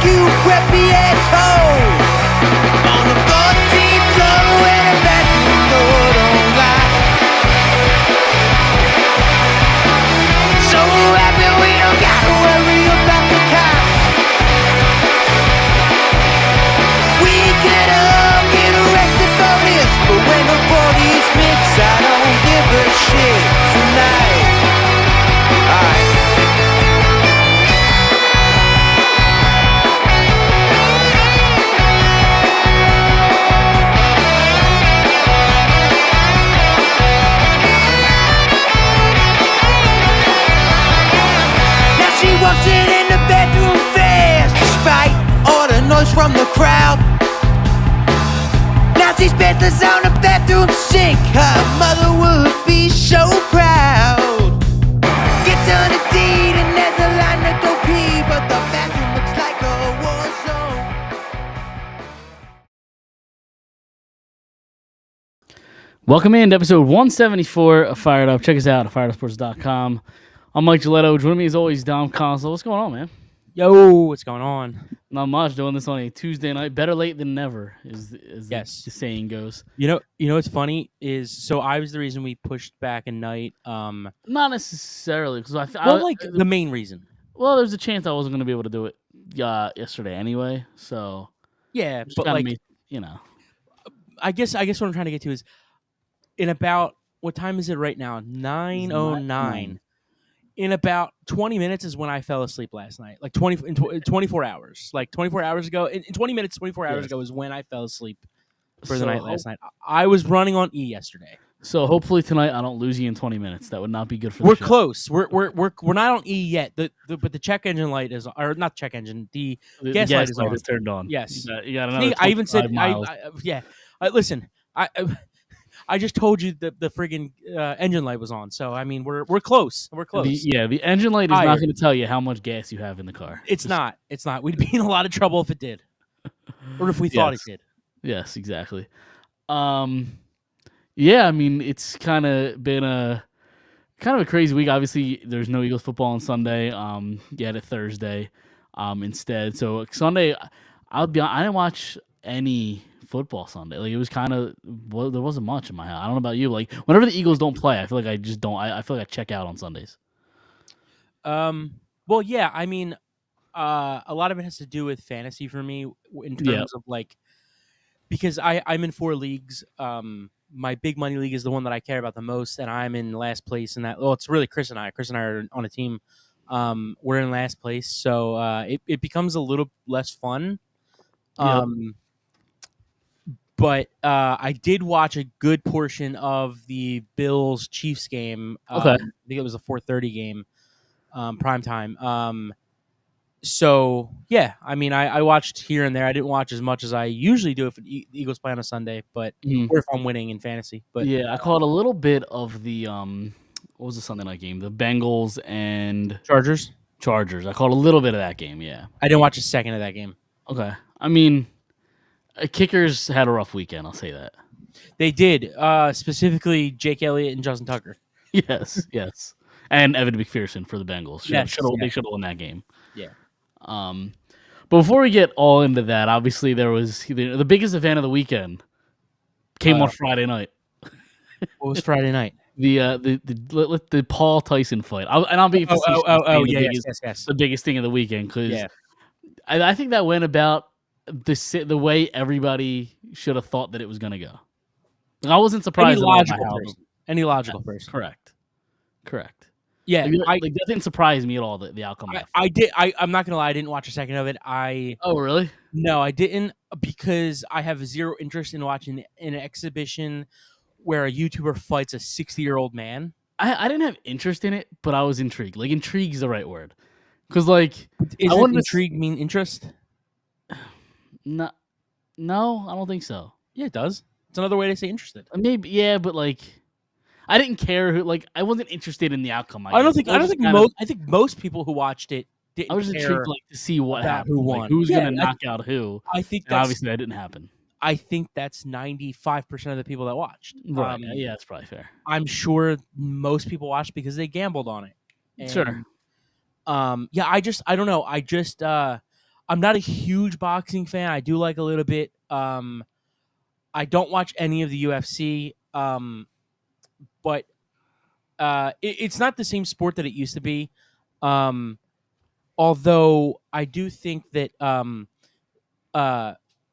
you preppy asshole. On the 14th floor in a bathroom door don't lie. So happy we don't gotta worry about the cops. We could all get arrested for this, but when the bodies mix, I don't give a shit tonight. Alright. Now she walks in the bedroom fast, despite all the noise from the crowd. Now she's bedless on the bathroom sink. Her mother would be so proud. Gets on a deed and there's a line to go pee, but the bathroom looks like a war zone. Welcome in to episode 174 of Phired Up. Check us out at firedupsports.com. I'm Mike Giletto. Joining me as always, Dom Console. What's going on, man? Yo, what's going on? Not much. Doing this on a Tuesday night. Better late than never, is Yes. the saying goes. You know what's funny is so I was the reason we pushed back a night. Not necessarily because The main reason. Well, there's a chance I wasn't going to be able to do it yesterday anyway. So Yeah, just but kinda like me, you know, I guess what I'm trying to get to is in about what time is it right now? 9:09. In about 20 minutes is when I fell asleep last night. Like 24 hours. Like 24 hours ago. In 20 minutes, 24 hours ago is when I fell asleep for the night last night. I was running on E yesterday. So hopefully tonight I don't lose you in 20 minutes. That would not be good for the We're show. close. We're not on E yet. But the check engine light is, or not check engine. The gas light is on. is turned on. Yes. You got another. I even said, 25 miles. listen, I just told you that the friggin' engine light was on. So I mean, we're close. We're close. The engine light is not Tired. going to tell you how much gas you have in the car. It's not. We'd be in a lot of trouble if it did, or if we thought it did. Yes, exactly. Yeah, I mean, it's kind of been a crazy week. Obviously, there's no Eagles football on Sunday. You had it Thursday, instead. So Sunday, I didn't watch any football Sunday. Like it was there wasn't much in my house. I don't know about you. Like whenever the Eagles don't play, I feel like I just don't. I feel like I check out on Sundays. Well, yeah. I mean, a lot of it has to do with fantasy for me in terms of like, because I'm in 4 leagues. My big money league is the one that I care about the most, and I'm in last place in that. Well, it's really Chris and I. Chris and I are on a team. We're in last place, so it becomes a little less fun. But I did watch a good portion of the Bills-Chiefs game. Okay. I think it was a 4:30 game, prime time. So, yeah, I mean, I watched here and there. I didn't watch as much as I usually do if the Eagles play on a Sunday, but or if I'm winning in fantasy. But yeah, I caught a little bit of the what was the Sunday night game? The Bengals and Chargers. I caught a little bit of that game. Yeah, I didn't watch a second of that game. Okay. I mean, kickers had a rough weekend. I'll say that. They did, specifically Jake Elliott and Justin Tucker. Yes, and Evan McPherson for the Bengals. They should have won that game. Yeah. But before we get all into that, obviously there was the biggest event of the weekend came on Friday night. What was Friday night? The Paul Tyson fight. I'll be the biggest thing of the weekend because I think that went about the way everybody should have thought that it was going to go. I wasn't surprised. Any logical person. Correct. Yeah, that didn't surprise me at all. The outcome. I did. I'm not gonna lie. I didn't watch a second of it. Oh, really? No, I didn't, because I have zero interest in watching an exhibition where a YouTuber fights a 60-year-old man. I didn't have interest in it, but I was intrigued. Like, intrigue is the right word. Because, like, Isn't intrigue mean interest? No, I don't think so. Yeah, it does. It's another way to say interested. Maybe, yeah, but like, I didn't care who. Like, I wasn't interested in the outcome. I think most people who watched it didn't. I was care intrigued, like, to see what happened, who won, like, who's gonna knock out who. I think obviously that didn't happen. I think that's 95% of the people that watched. Right? Yeah, that's probably fair. I'm sure most people watched because they gambled on it. And, sure. Yeah, I don't know. I'm not a huge boxing fan. I do like a little bit. I don't watch any of the UFC, but it's not the same sport that it used to be. Although I do think that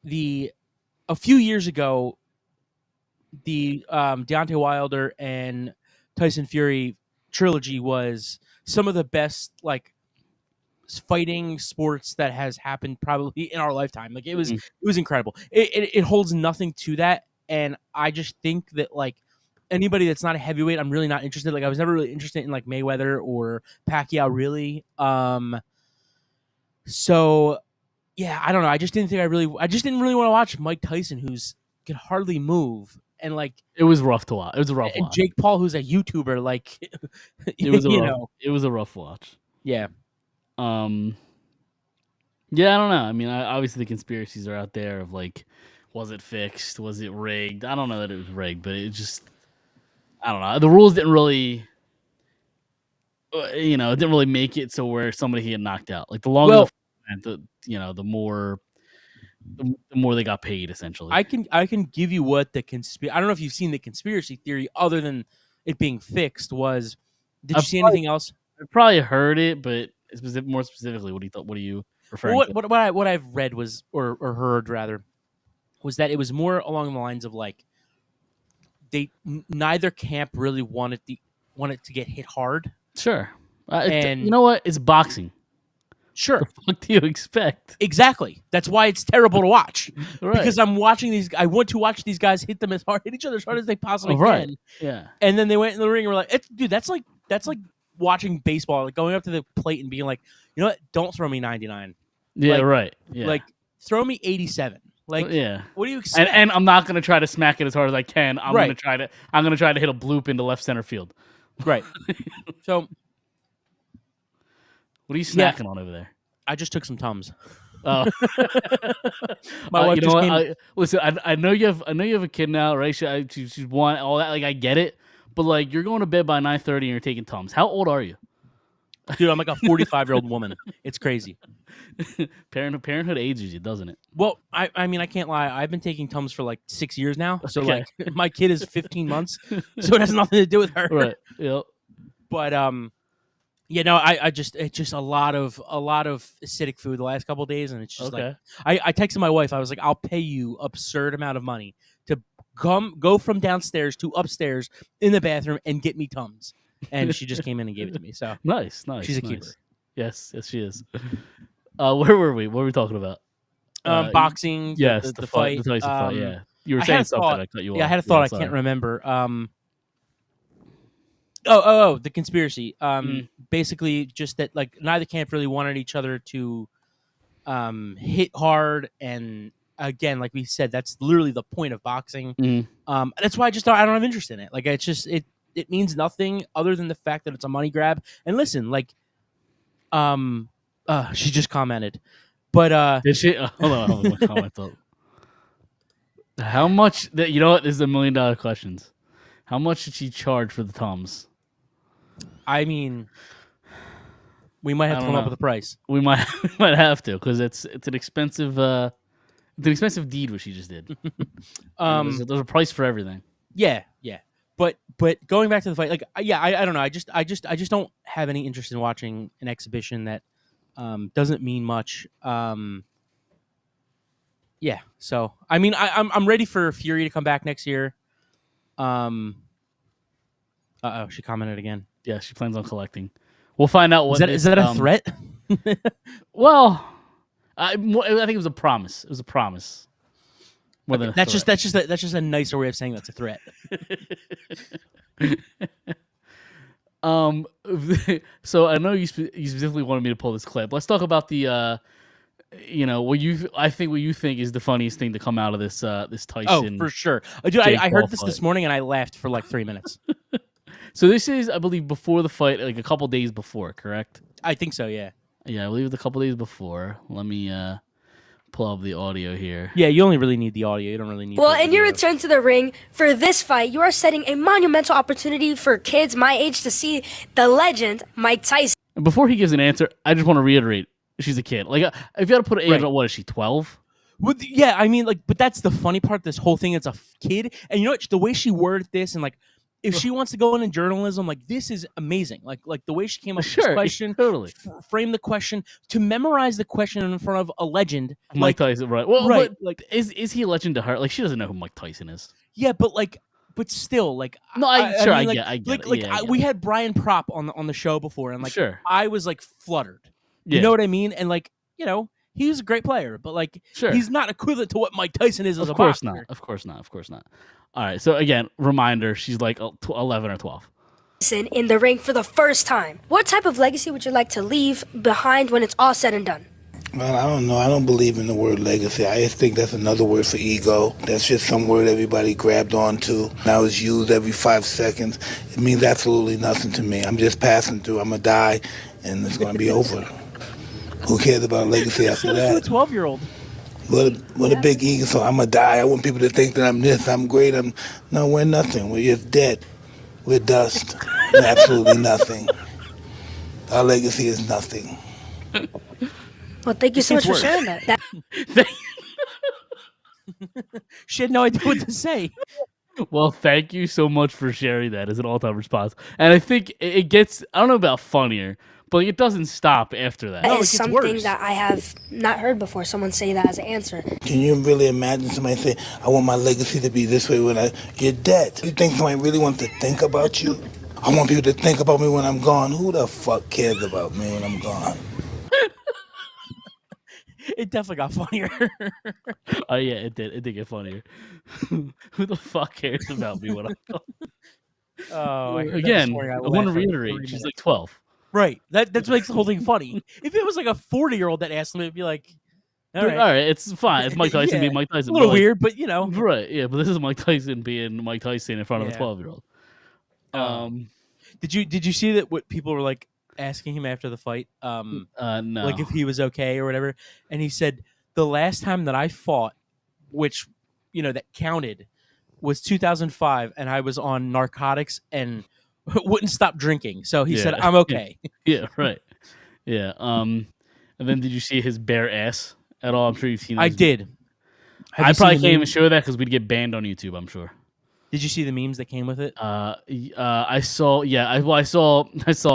the a few years ago, the Deontay Wilder and Tyson Fury trilogy was some of the best like fighting sports that has happened probably in our lifetime. Like it was incredible. It holds nothing to that, and I just think that like anybody that's not a heavyweight, I'm really not interested. Like I was never really interested in like Mayweather or Pacquiao, really. So yeah, I don't know. I just didn't really want to watch Mike Tyson, who's can hardly move, and like It was rough to watch. It was a rough and watch. Jake Paul, who's a YouTuber, like It was you a rough watch. yeah. Yeah, I don't know. I mean, obviously the conspiracies are out there of like, was it fixed? Was it rigged? I don't know that it was rigged, but it just, I don't know. The rules didn't really, it didn't really make it so where somebody he had knocked out. Like the longer the more they got paid essentially. I can give you what the conspiracy. I don't know if you've seen the conspiracy theory other than it being fixed. Did you see anything else? I probably heard it, but more specifically, what are you referring to? What I've read was or heard rather was that it was more along the lines of like neither camp really wanted to get hit hard. Sure, and you know what? It's boxing. Sure. What the fuck do you expect? Exactly. That's why it's terrible to watch. Right. Because I'm watching I want to watch these guys hit each other as hard as they possibly can. Yeah. And then they went in the ring and were like, dude, that's like watching baseball, like going up to the plate and being like, you know what? Don't throw me 99. Yeah, right. Yeah. Like, throw me 87. Like, yeah. What do you expect? And I'm not gonna try to smack it as hard as I can. I'm Right. gonna try to hit a bloop into left center field. Right. So, what are you snacking on over there? I just took some Tums. Oh, my wife just came. Listen, I know you have a kid now, right? She's one, all that. Like I get it, but like you're going to bed by 9:30 and you're taking Tums. How old are you? Dude, I'm like a 45-year-old woman. It's crazy. Parenthood ages you, doesn't it? Well, I mean, I can't lie. I've been taking Tums for like 6 years now. So like my kid is 15 months, so it has nothing to do with her. Right. Yep. But it's just a lot of acidic food the last couple of days, and it's just like I texted my wife. I was like, I'll pay you absurd amount of money to go from downstairs to upstairs in the bathroom and get me Tums. And she just came in and gave it to me. So nice. She's a keeper. Yes, she is. Where were we? What were we talking about? Boxing. Yes, the fight. The Tyson fight. Yeah, you were saying something. I cut you off. Yeah, I had a thought. I can't remember. The conspiracy. Basically, just that like neither camp really wanted each other to hit hard, and again, like we said, that's literally the point of boxing. That's why I don't have interest in it. Like it's just it means nothing other than the fact that it's a money grab. And listen, like, she just commented, but did she? Hold on, comment up. How much? You know what? This is $1 million questions. How much did she charge for the Tums? I mean, we might have to come up with a price. We might have to, because it's an expensive deed what she just did. There's a price for everything. Yeah. But going back to the fight, like I don't know. I just don't have any interest in watching an exhibition that doesn't mean much. Yeah. So I mean, I'm ready for Fury to come back next year. She commented again. Yeah, she plans on collecting. We'll find out what is that a threat? Well, I think it was a promise. It was a promise. Okay, that's just a nicer way of saying that's a threat. So I know you specifically wanted me to pull this clip. Let's talk about the what you think is the funniest thing to come out of this Tyson. Oh, for sure, dude. I heard this morning and I laughed for like 3 minutes. So this is, I believe, before the fight, like a couple days before, correct? I think so. Yeah. Yeah, I believe it's a couple days before. Let me pull up the audio here. Yeah, you only really need the audio. You don't really need. Well, in your return to the ring for this fight, you are setting a monumental opportunity for kids my age to see the legend Mike Tyson. And before he gives an answer, I just want to reiterate: She's a kid. Like if you had to put an age Right. on, what is she, 12? Yeah, I mean, like, but that's the funny part. This whole thing, it's a kid, and you know what? The way she worded this, and like, if she wants to go into journalism, like, this is amazing. Like the way she came up with this Sure, question, totally. frame the question, to memorize the question in front of a legend, Mike like, Tyson, right? Well, right, but like, is he a legend to her? Like she doesn't know who Mike Tyson is. yeah, but still, like, No, I mean, like, I get like, it. like Yeah, I get we it. had Brian Prop on the show before, and like, Sure. I was like fluttered. Yeah. You know what I mean? And like, you know, he was a great player, but like, Sure. he's not equivalent to what Mike Tyson is as a course boxer. not. Of course not. Of course not. All right. So again, reminder: she's like 11 or 12. In the ring for the first time. What type of legacy would you like to leave behind when it's all said and done? Well, I don't know. I don't believe in the word legacy. I just think that's another word for ego. That's just some word everybody grabbed onto. Now it's used every 5 seconds. It means absolutely nothing to me. I'm just passing through. I'm going to die, and it's going to be over. Who cares about legacy after that? 12-year-old. What a big ego. So I'm going to die. I want people to think that I'm this, I'm great. No, we're nothing. We're just dead. We're dust. We're absolutely nothing. Our legacy is nothing. Well, thank you so much for sharing that. She had no idea what to say. Well, thank you so much for sharing that as an all-time response. And I think it gets, I don't know about funnier, but it doesn't stop after that. That No, it is gets something worse. that I have not heard before. Someone say that as an answer. Can you really imagine somebody say, I want my legacy to be this way when you're dead? You think somebody really wants to think about you? I want people to think about me when I'm gone. Who the fuck cares about me when I'm gone? It definitely got funnier. Oh yeah, it did. It did get funnier. Who the fuck cares about me when I'm gone? Oh, I heard that this Again, morning. I want to laughed for like reiterate, 30 she's minutes. like 12. Right. That makes the whole thing funny. If it was like a 40-year-old that asked me, it'd be like, all All right, right, it's fine. It's Mike Tyson Yeah, being Mike a Tyson. little but, like, weird, but you know. Right, yeah, but this is Mike Tyson being Mike Tyson in front of a Yeah. 12-year-old. Did you see that? What people were like asking him after the fight? No. Like if he was okay or whatever, and he said the last time that I fought, which that counted, was 2005, and I was on narcotics and wouldn't stop drinking. So he said, Yeah. "I'm okay." Yeah, right. Yeah. And then did you see his bare ass at all? I'm sure you've seen. I those. did. Have I you probably seen can't the even memes? show that because we'd get banned on YouTube. I'm sure. Did you see the memes that came with it? I saw. Yeah. I saw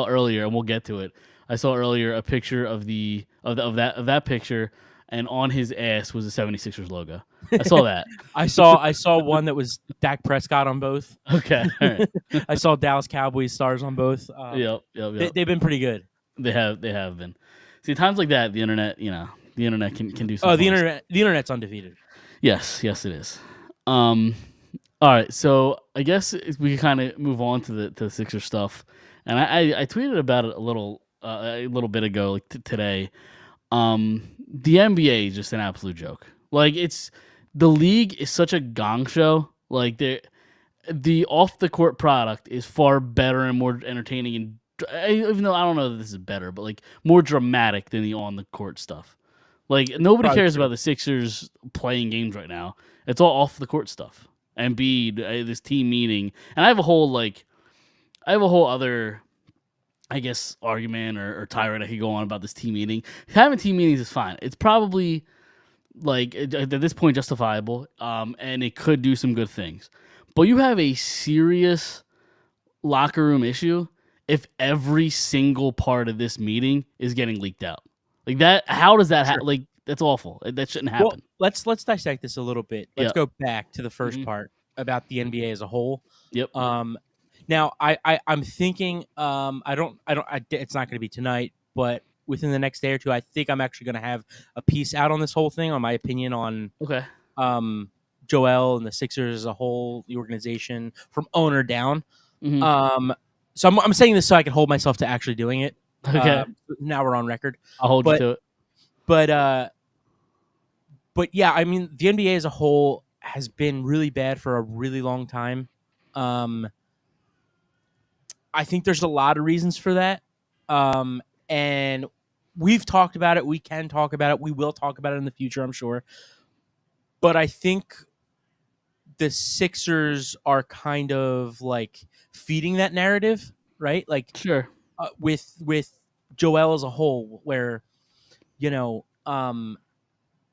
earlier, and we'll get to it. I saw earlier a picture of that picture, and on his ass was the 76ers logo. I saw that. I saw one that was Dak Prescott on both. Okay. All right. I saw Dallas Cowboys stars on both. Yep. They've been pretty good. They have been. See, times like that, the internet, the internet can do some. Oh, fun the internet's undefeated. Yes, it is. All right, so I guess we can kind of move on to the Sixers stuff, and I tweeted about it a little bit ago, like today. The NBA is just an absolute joke. Like the league is such a gong show. Like the off the court product is far better and more entertaining, and even though I don't know that this is better, but like more dramatic than the on the court stuff. Like nobody Probably cares true. about the Sixers playing games right now. It's all off the court stuff. Embiid, this team meeting, and I have a whole other, I guess, argument or tirade I could go on about this team meeting. Having team meetings is fine. It's probably like at this point justifiable, and it could do some good things. But you have a serious locker room issue if every single part of this meeting is getting leaked out. Like that, how does that happen? Like that's awful. That shouldn't happen. Well, let's dissect this a little bit. Let's Yeah. go back to the 1st part about the NBA as a whole. Yep. Now I'm thinking it's not going to be tonight, but within the next day or two, I think I'm actually going to have a piece out on this whole thing, on my opinion on Okay. Joel and the Sixers as a whole, the organization from owner down. Mhm. So I'm saying this so I can hold myself to actually doing it. Okay. Now we're on record. I'll hold you to it. But yeah, I mean, the NBA as a whole has been really bad for a really long time. I think there's a lot of reasons for that. And we've talked about it. We can talk about it. We will talk about it in the future, I'm sure. But I think the Sixers are kind of like feeding that narrative, right? Like Sure. with Joel as a whole, where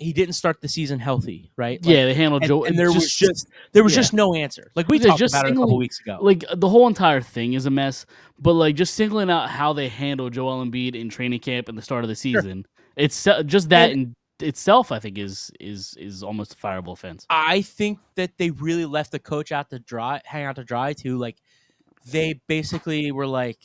he didn't start the season healthy, right? Yeah, they handled Joe. And there was just no answer. Like we Yeah, talked just about it a couple singling weeks ago. like the whole entire thing is a mess. But like just singling out how they handle Joel Embiid in training camp and the start of the season, it's just that And in itself, I think is almost a fireable offense. I think that they really left the coach hang out to dry too. Like they basically were like,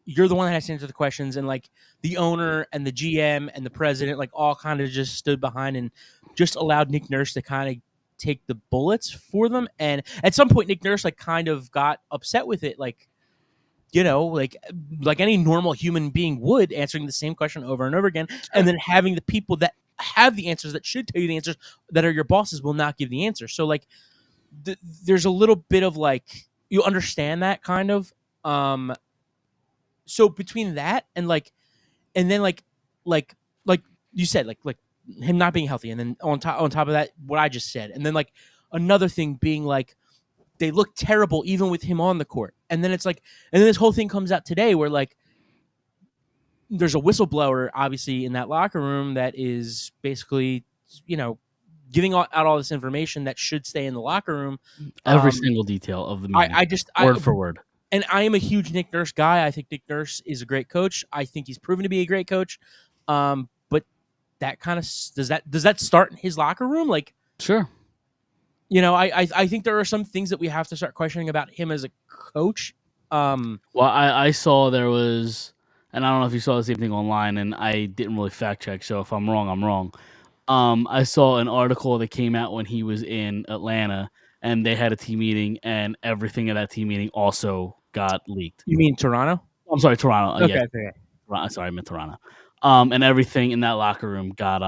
you're the one that has to answer the questions, and like the owner and the GM and the president like all kind of just stood behind and just allowed Nick Nurse to kind of take the bullets for them. And at some point Nick Nurse like kind of got upset with it, like like any normal human being would, answering the same question over and over again, and then having the people that have the answers, that should tell you the answers, that are your bosses, will not give the answer. So like there's a little bit of like, you understand that kind of so between that and then like you said, like him not being healthy, and then on top of that, what I just said, and then like another thing being like they look terrible even with him on the court, and then it's like, and then this whole thing comes out today where like there's a whistleblower obviously in that locker room that is basically giving out all this information that should stay in the locker room, Every single detail of the meeting, word for word. And I am a huge Nick Nurse guy. I think Nick Nurse is a great coach. I think he's proven to be a great coach. But that kind of does that start in his locker room? Like, Sure. I think there are some things that we have to start questioning about him as a coach. Well, I saw there was, and I don't know if you saw the same thing online, and I didn't really fact check. So if I'm wrong, I'm wrong. I saw an article that came out when he was in Atlanta, and they had a team meeting, and everything at that team meeting also got leaked. You mean Toronto? I'm sorry, Toronto. Okay. Sorry, I meant Toronto. And everything in that locker room got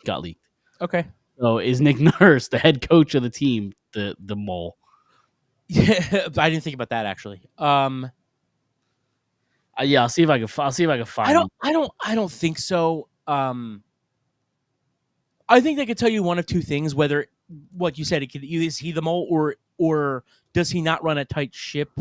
leaked. Okay. So is Nick Nurse, the head coach of the team, the mole? Yeah, I didn't think about that actually. Yeah, I'll see if I can find. I don't think so. I think they could tell you one of two things: whether, what you said, is he the mole, or does he not run a tight ship?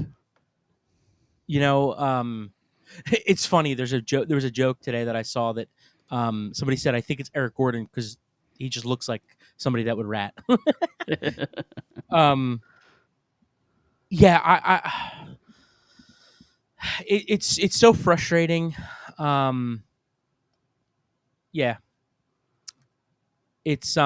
It's funny. There was a joke today that I saw that somebody said, I think it's Eric Gordon because he just looks like somebody that would rat. Yeah, it's so frustrating. Yeah, it's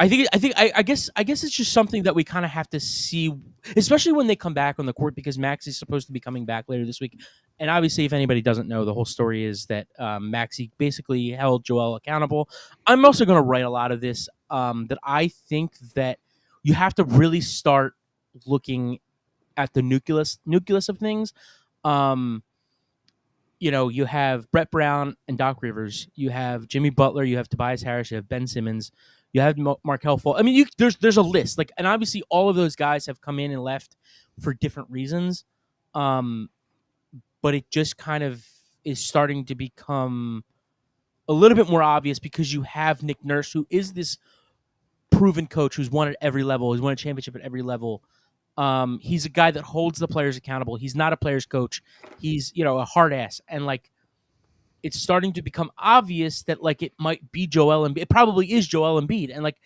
I guess it's just something that we kind of have to see, especially when they come back on the court, because Maxi's supposed to be coming back later this week. And obviously, if anybody doesn't know, the whole story is that Maxi basically held Joel accountable. I'm also going to write a lot of this, that I think that you have to really start looking at the nucleus of things. You have Brett Brown and Doc Rivers. You have Jimmy Butler. You have Tobias Harris. You have Ben Simmons. You have Markelle Fultz. I mean, there's a list. Like, and obviously, all of those guys have come in and left for different reasons. But it just kind of is starting to become a little bit more obvious because you have Nick Nurse, who is this proven coach who's won at every level. He's won a championship at every level. He's a guy that holds the players accountable. He's not a player's coach. He's, a hard ass. And like, it's starting to become obvious that like it might be Joel Embiid. It probably is Joel Embiid. And like,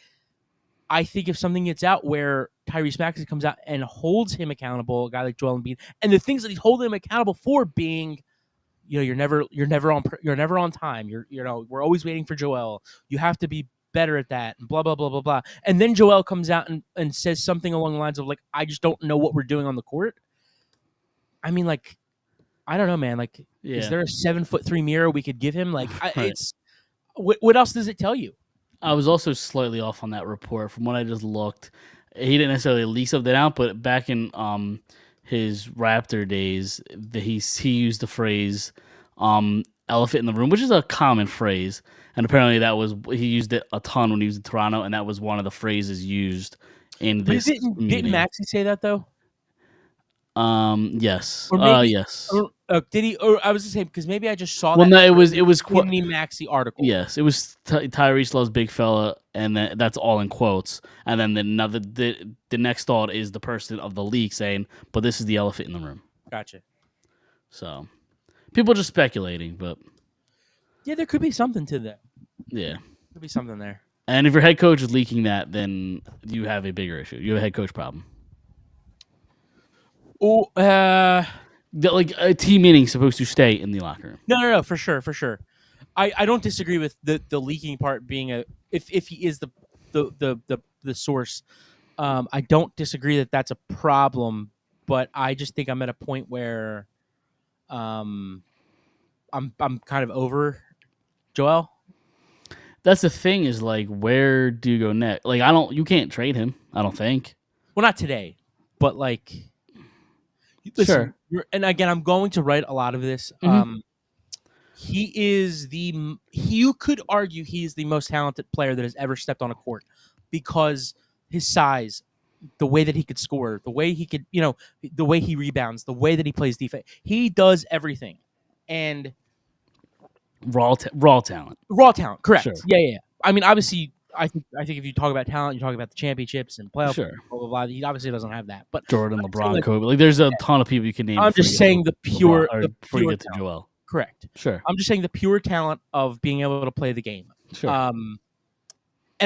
I think if something gets out where Tyrese Maxey comes out and holds him accountable, a guy like Joel Embiid, and the things that he's holding him accountable for being, you're never on time. We're always waiting for Joel. You have to be better at that, and blah blah blah blah blah. And then Joel comes out and says something along the lines of like, I just don't know what we're doing on the court. I mean, like, I don't know, man. Like, Is there a 7'3" mirror we could give him? Like, Right. It's what else does it tell you? I was also slightly off on that report. From what I just looked, he didn't necessarily leak something out, but back in his Raptor days, he used the phrase "elephant in the room," which is a common phrase, and apparently he used it a ton when he was in Toronto, and that was one of the phrases used in this meeting. Didn't Maxey say that though? Yes. Or maybe, yes. Did he? Or I was just saying because maybe I just saw. Well, that no, it was in the Maxey article. Yes, it was Tyrese loves big fella, and that's all in quotes. And then the next thought is the person of the league saying, "But this is the elephant in the room." Gotcha. So, people just speculating, but Yeah, there could be something to that. Yeah. Could be something there. And if your head coach is leaking that, then you have a bigger issue. You have a head coach problem. Oh, Like a team meeting is supposed to stay in the locker room. no, for sure. I don't disagree with the leaking part being if he is the source. I don't disagree that that's a problem, but I just think I'm at a point where, I'm kind of over Joel. That's the thing is like, where do you go next? Like, you can't trade him. I don't think. Well, not today, but like, listen, and again, I'm going to write a lot of this. Mhm. You could argue he is the most talented player that has ever stepped on a court because his size, the way that he could score, the way he could, the way he rebounds, the way that he plays defense, he does everything. And Raw talent. raw talent, correct? Sure. Yeah. I mean, obviously, I think if you talk about talent, you talk about the championships and playoff, Sure. blah blah blah. He obviously doesn't have that. But Jordan, I'm LeBron, saying, like, Kobe. Like, there's a ton of people you can name. I'm before just you saying get the to pure, LeBron, or before you get to talent. Joel. Correct. Sure. I'm just saying the pure talent of being able to play the game. Sure. And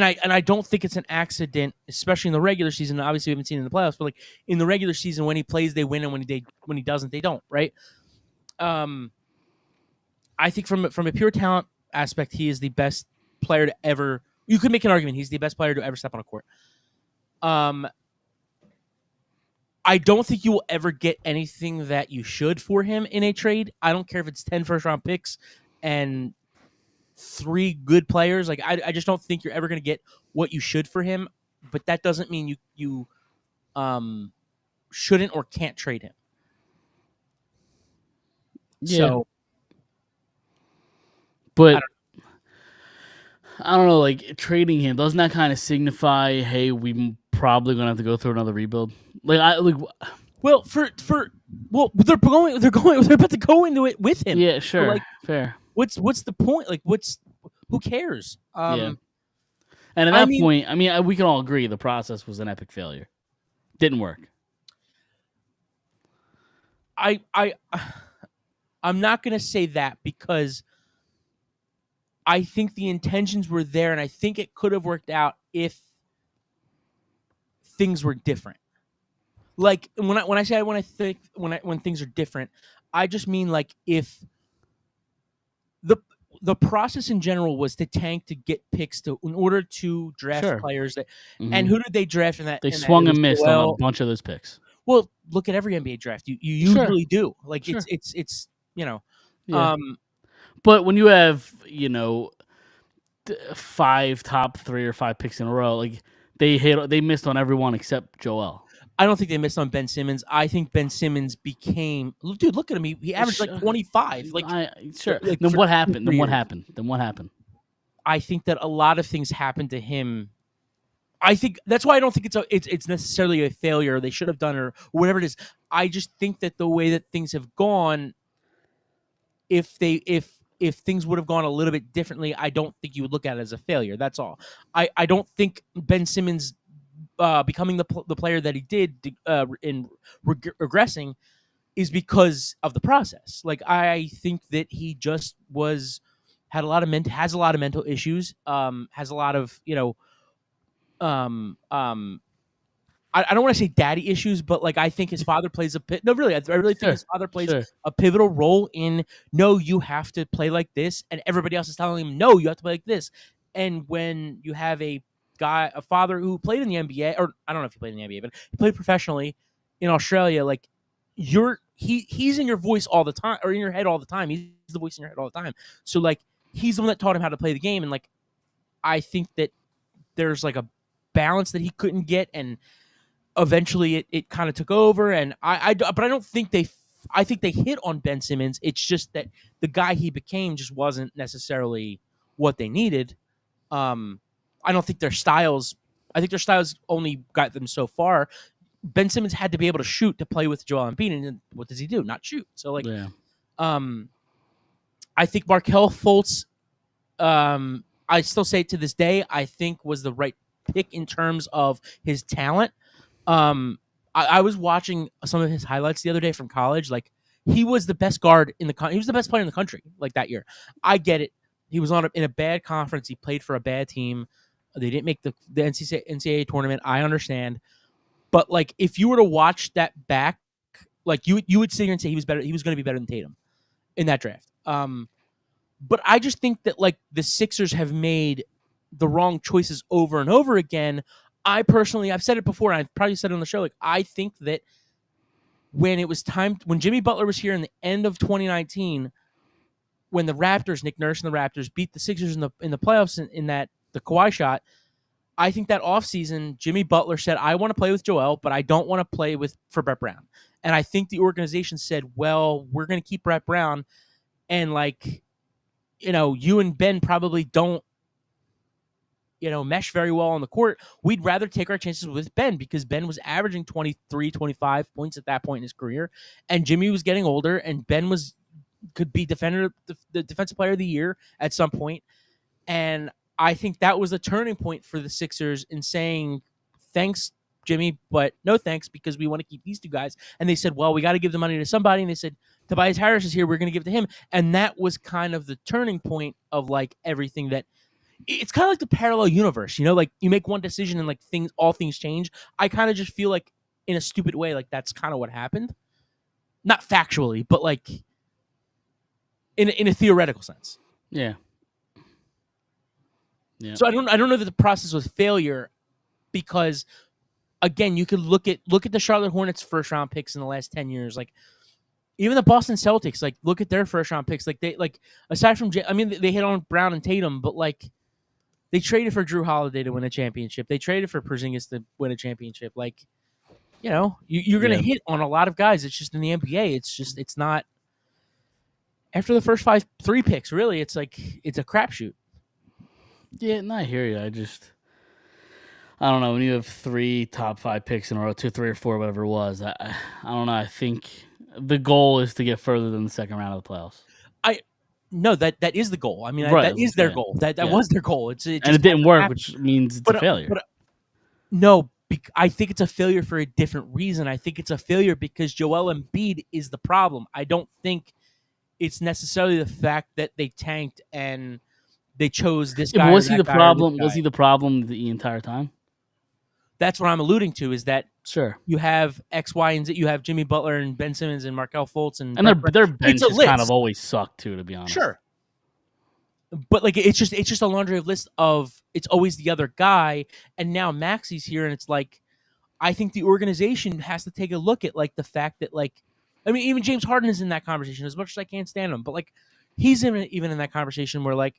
I don't think it's an accident, especially in the regular season. Obviously, we haven't seen it in the playoffs, but like in the regular season, when he plays, they win, and when he doesn't, they don't. Right. I think from a pure talent aspect, he is the best player to ever. You could make an argument he's the best player to ever step on a court. I don't think you will ever get anything that you should for him in a trade. I don't care if it's 10 first-round picks and 3 good players. Like I just don't think you're ever going to get what you should for him. But that doesn't mean you shouldn't or can't trade him. Yeah. So, but I don't know. Like, trading him, doesn't that kind of signify, hey, we probably gonna have to go through another rebuild? well, they're about to go into it with him. Yeah, sure, So, like, fair. What's the point? Like, who cares? Yeah. And at that point, I mean, we can all agree the process was an epic failure. Didn't work. I'm not going to say that because I think the intentions were there, and I think it could have worked out if things were different. Like when things are different, I just mean like if the process in general was to tank to get picks in order to draft players that, and who did they draft in that? They swung and missed on a bunch of those picks. Well, look at every NBA draft. You usually do. Like it's Yeah. But when you have 5 top 3 or 5 picks in a row, like they missed on everyone except Joel. I don't think they missed on Ben Simmons. I think Ben Simmons became, dude. Look at him. He averaged like 25. Like, Like, then what happened? Then what happened? I think that a lot of things happened to him. I think that's why I don't think it's necessarily a failure. They should have done or whatever it is. I just think that the way that things have gone, if things would have gone a little bit differently, I don't think you would look at it as a failure. That's all. I don't think Ben Simmons becoming the player that he did in regressing is because of the process. Like, I think that he just has a lot of mental issues. Has a lot of I don't want to say daddy issues, but like I think his father plays I really think his father plays a pivotal role in, no, you have to play like this, and everybody else is telling him, no, you have to play like this. And when you have a father who played in the NBA, or I don't know if he played in the NBA, but he played professionally in Australia, like he's in your voice all the time, or in your head all the time. He's the voice in your head all the time. So like he's the one that taught him how to play the game, and like I think that there's like a balance that he couldn't get, and eventually it kind of took over. And but I don't think I think they hit on Ben Simmons. It's just that the guy he became just wasn't necessarily what they needed. I don't think their styles only got them so far. Ben Simmons had to be able to shoot to play with Joel Embiid, and what does he do? Not shoot. So like, I think Markelle Fultz, I still say to this day, I think was the right pick in terms of his talent. I was watching some of his highlights the other day from college. Like, he was the best guard in he was the best player in the country, like, that year. I get it. He was in a bad conference. He played for a bad team. They didn't make the NCAA tournament. I understand, but like if you were to watch that back, like you would sit here and say he was better. He was going to be better than Tatum in that draft. But I just think that like the Sixers have made the wrong choices over and over again. I personally, I've said it before, and I've probably said it on the show. Like I think that when it was time, when Jimmy Butler was here in the end of 2019, when the Raptors, Nick Nurse and the Raptors beat the Sixers in the playoffs in that the Kawhi shot, I think that offseason, Jimmy Butler said, I want to play with Joel, but I don't want to play for Brett Brown. And I think the organization said, well, we're going to keep Brett Brown. And like, you and Ben probably don't, mesh very well on the court. We'd rather take our chances with Ben because Ben was averaging 23, 25 points at that point in his career. And Jimmy was getting older and Ben could be the defensive player of the year at some point. And I think that was a turning point for the Sixers in saying, thanks, Jimmy, but no thanks because we want to keep these two guys. And they said, well, we got to give the money to somebody. And they said, Tobias Harris is here. We're going to give it to him. And that was kind of the turning point of like everything that it's kind of like the parallel universe, like you make one decision and like all things change. I kind of just feel like in a stupid way, like that's kind of what happened. Not factually, but like in a theoretical sense. Yeah. Yeah. So I don't know that the process was failure because again, you could look at the Charlotte Hornets first round picks in the last 10 years. Like even the Boston Celtics, like look at their first round picks. Like they aside from, they hit on Brown and Tatum, but like they traded for Drew Holiday to win a championship. They traded for Porzingis to win a championship. Like, you're going to hit on a lot of guys. It's just in the NBA. It's not after the first 3 picks, really. It's like, it's a crapshoot. Yeah, and I hear you. I don't know. When you have 3 top 5 picks in a row, 2, 3, or 4, whatever it was, I don't know. I think the goal is to get further than the second round of the playoffs. No, that is the goal. I mean, right. That is their goal. That was their goal. And it didn't work, which means it's a failure. No, I think it's a failure for a different reason. I think it's a failure because Joel Embiid is the problem. I don't think it's necessarily the fact that they tanked and they chose this guy. Was he the problem? Was he the problem the entire time? That's what I'm alluding to. Is that sure? You have X, Y, and Z. You have Jimmy Butler and Ben Simmons and Markelle Fultz and their bench has kind of always sucked too, to be honest. Sure, but like it's just a laundry of list of it's always the other guy, and now Maxi's here, and it's like I think the organization has to take a look at like the fact that like even James Harden is in that conversation as much as I can't stand him, but like he's even in that conversation where like.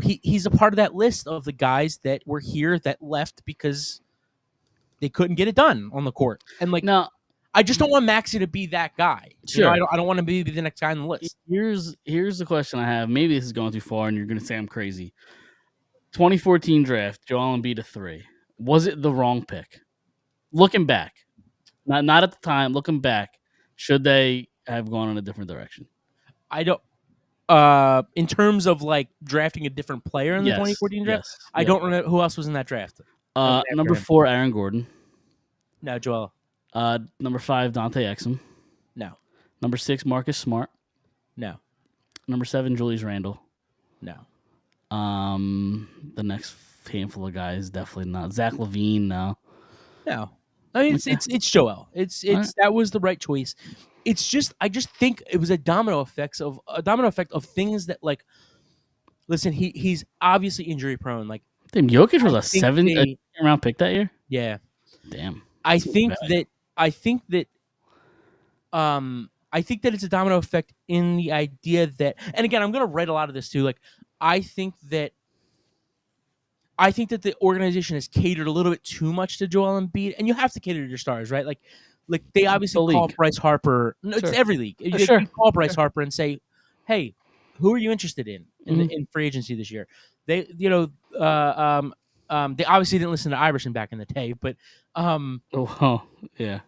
He's a part of that list of the guys that were here that left because they couldn't get it done on the court. And like, no, I just don't want Maxey to be that guy. Sure, I don't want to be the next guy on the list. Here's the question I have. Maybe this is going too far, and you're going to say I'm crazy. 2014 draft, Joel Embiid 3. Was it the wrong pick? Looking back, not at the time. Looking back, should they have gone in a different direction? I don't. In terms of like drafting a different player in the 2014 draft, I don't remember who else was in that draft. Number 4, Aaron Gordon. No, Joel. Number 5, Dante Exum. No. Number 6, Marcus Smart. No. Number 7, Julius Randle. No. The next handful of guys definitely not. Zach LaVine. No. No. I mean, it's Joel. It's right. That was the right choice. It's just I just think it was a domino effect of things that like. Listen, he's obviously injury prone. Like, damn, Jokic was a 7th round pick that year. Yeah, damn. I think that it's a domino effect in the idea that, and again, I'm going to write a lot of this too. Like, I think that the organization has catered a little bit too much to Joel Embiid, and you have to cater to your stars, right? Like they obviously call Bryce Harper. No, sure. It's every league. You call Bryce Harper and say, "Hey, who are you interested in free agency this year?" They, they obviously didn't listen to Iverson back in the day, but yeah.